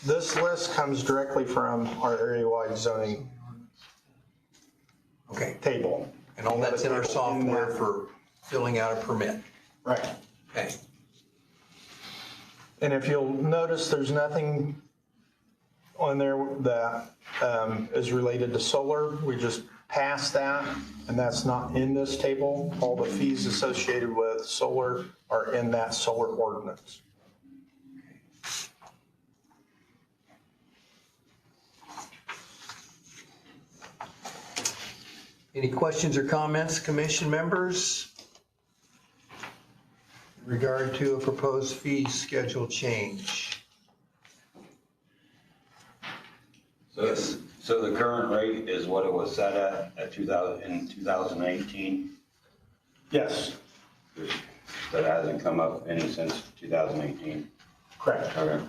list comes directly from our area-wide zoning Okay. table. And all that's in our software for filling out a permit? Right. Okay. And if you'll notice, there's nothing on there that is related to solar. We just passed that, and that's not in this table. All the fees associated with solar are in that solar ordinance. Any questions or comments, commission members, in regard to a proposed fee schedule change? Yes. So the current rate is what it was set at 2018? Yes, That hasn't come up any since 2018? correct. Okay.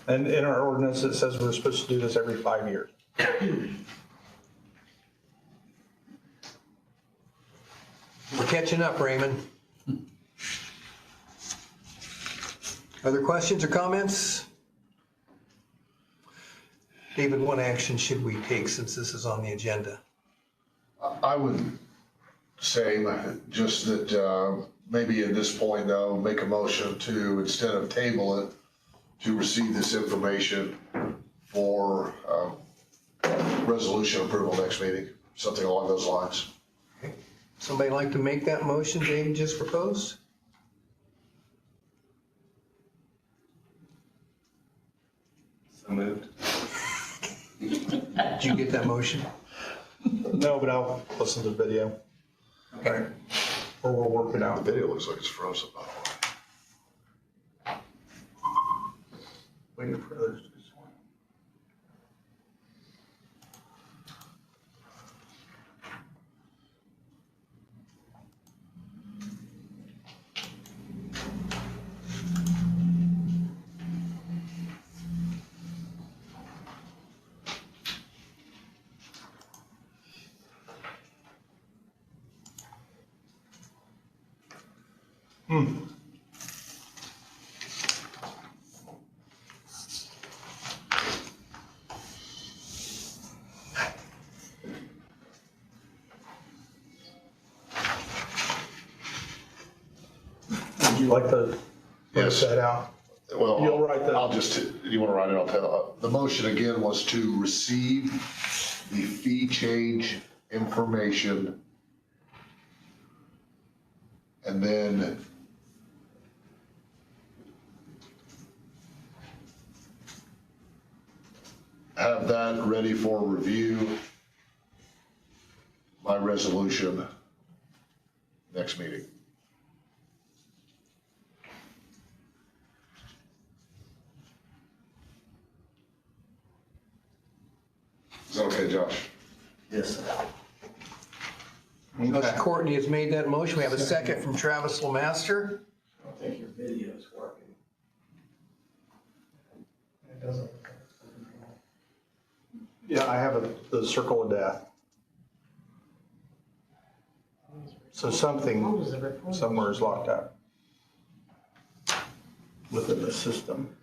And in our ordinance, it says we're supposed to do this every 5 years. We're catching up, Raymond. Other questions or comments? David, what action should we take since this is on the agenda? I would say just that maybe at this point, though, make a motion to, instead of table it, to receive this information for resolution approval next meeting, something along those lines. Okay. Somebody like to make that motion David just proposed? So moved. Did you get that motion? No, but I'll listen to the video. Okay. Or we'll work it The out. video looks like it's frozen, by the way. Waiting for others to join. Would you like to write Yes. that out? Well, You'll write that. I'll just, you want to write it, I'll tell. The motion again was to receive the fee change information and then have that ready for review by resolution next meeting. Is that okay, Josh? Yes, sir. Josh Courtney has made that motion. We have a second from Travis Lemaster. I don't think your video is working. It doesn't. Yeah, I have the circle of death. So something somewhere is locked up within the system.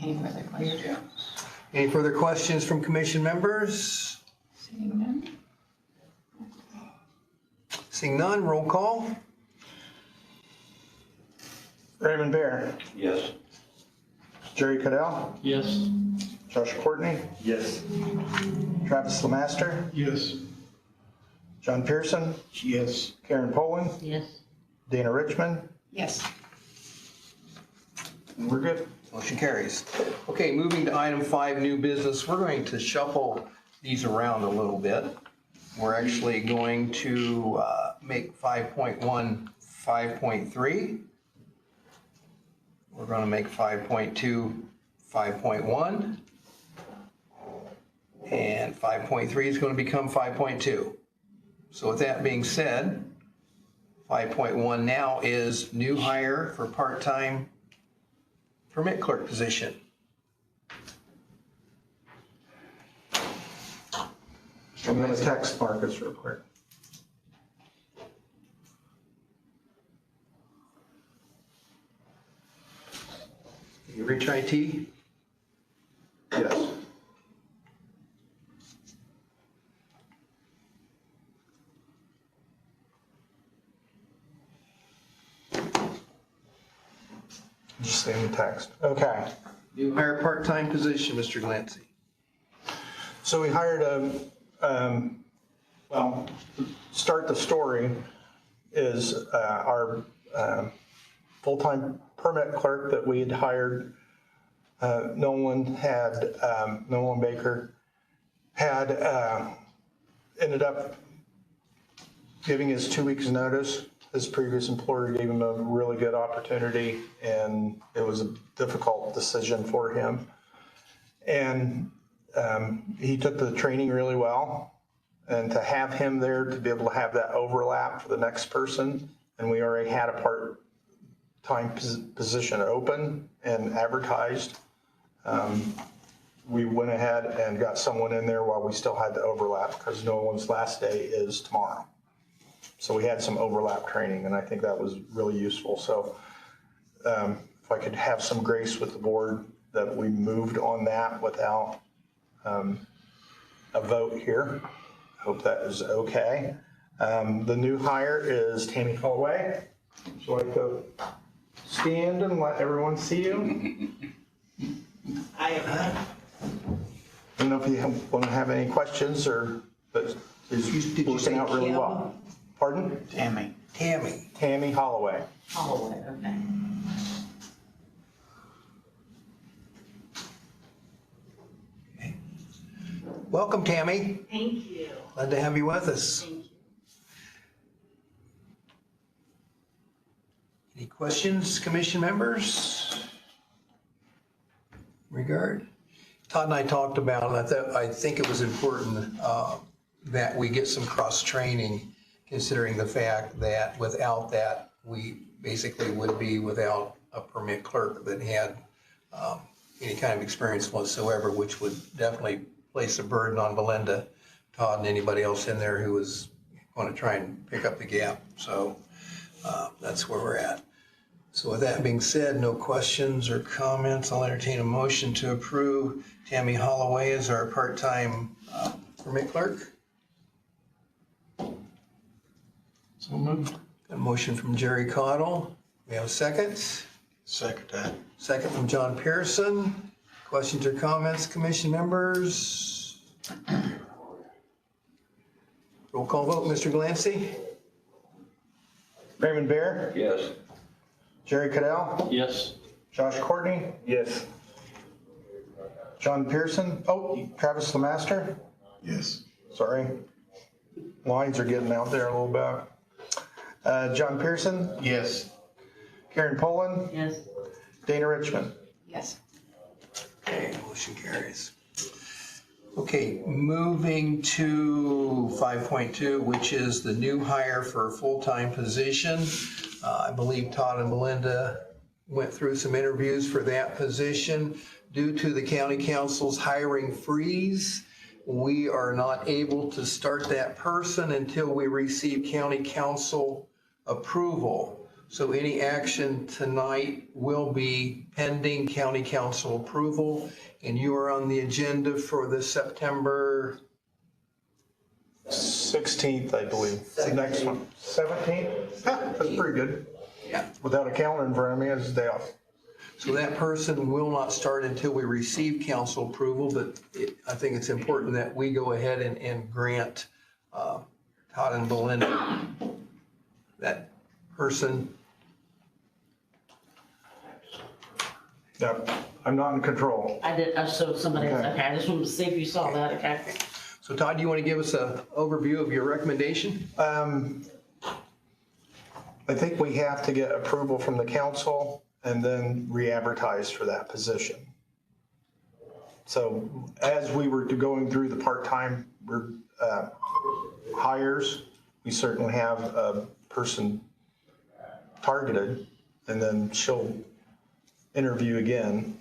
Any further questions? Any further questions from commission members? Seeing none? Seeing none, roll call. Raymond Bear, Yes. Jerry Cadell, Yes. Josh Courtney, Yes. Travis Lemaster, Yes. John Pearson, Yes. Karen Poland, Yes. Dana Richmond, Yes. and we're good. Motion carries. Okay, moving to item 5, new business. We're going to shuffle these around a little bit. We're actually going to make 5.1 5.3. We're going to make 5.2 5.1. And 5.3 is going to become 5.2. So with that being said, 5.1 now is new hire for part-time permit clerk position. I'm gonna text Marcus real quick. You reach IT? Yes. Just send the text. Okay. New hire part-time position, Mr. Glancy. So we hired well, start the story is our full-time permit clerk that we had hired, Nolan Baker, had ended up giving his 2 weeks notice. His previous employer gave him a really good opportunity, and it was a difficult decision for him. And he took the training really well, and to have him there to be able to have that overlap for the next person, and we already had a part-time position open and advertised. We went ahead and got someone in there while we still had the overlap because no one's last day is tomorrow. So we had some overlap training, and I think that was really useful. So if I could have some grace with the board that we moved on that without a vote here. I hope that is okay. The new hire is Tammy Holloway. Would you like to stand and let everyone see you? I don't know if you want to have any questions or, but it's working out really well. Pardon? Tammy. Tammy Holloway. Holloway, okay. Welcome, Tammy. Thank you. Glad to have you with us. Thank you. Any questions, commission members? Regard? Todd and I talked about, and I think it was important that we get some cross-training, considering the fact that without that, we basically would be without a permit clerk that had any kind of experience whatsoever, which would definitely place a burden on Belinda, Todd, and anybody else in there who was want to try and pick up the gap. So that's where we're at. So with that being said, no questions or comments. I'll entertain a motion to approve Tammy Holloway as our part-time permit clerk. So moved. A motion from Jerry Cottle. We have a second. Second that. Second from John Pearson. Questions or comments, commission members? Roll call vote, Mr. Glancy? Raymond Bear, Yes. Jerry Cadell, Yes. Josh Courtney, Yes. John Pearson, oh, Travis Lemaster, Yes. sorry. Lines are getting out there a little bit. John Pearson, Yes. Karen Poland, Yes. Dana Richmond. Yes. Okay, motion carries. Okay, moving to 5.2, which is the new hire for a full-time position. I believe Todd and Belinda went through some interviews for that position. Due to the county council's hiring freeze, we are not able to start that person until we receive county council approval. So any action tonight will be pending county council approval, and you are on the agenda for the September 16th, I believe, the next one. 17th? That's pretty good. Yeah. Without a calendar in front of me, it's a day off. So that person will not start until we receive council approval, but I think it's important that we go ahead and grant Todd and Belinda that person. Yep, I'm not in control. I did, I showed somebody else, Okay. okay, I just wanted to see if you saw that, okay? So Todd, do you want to give us an overview of your recommendation? I think we have to get approval from the council and then re-advertise for that position. So as we were going through the part-time hires, we certainly have a person targeted, and then she'll interview again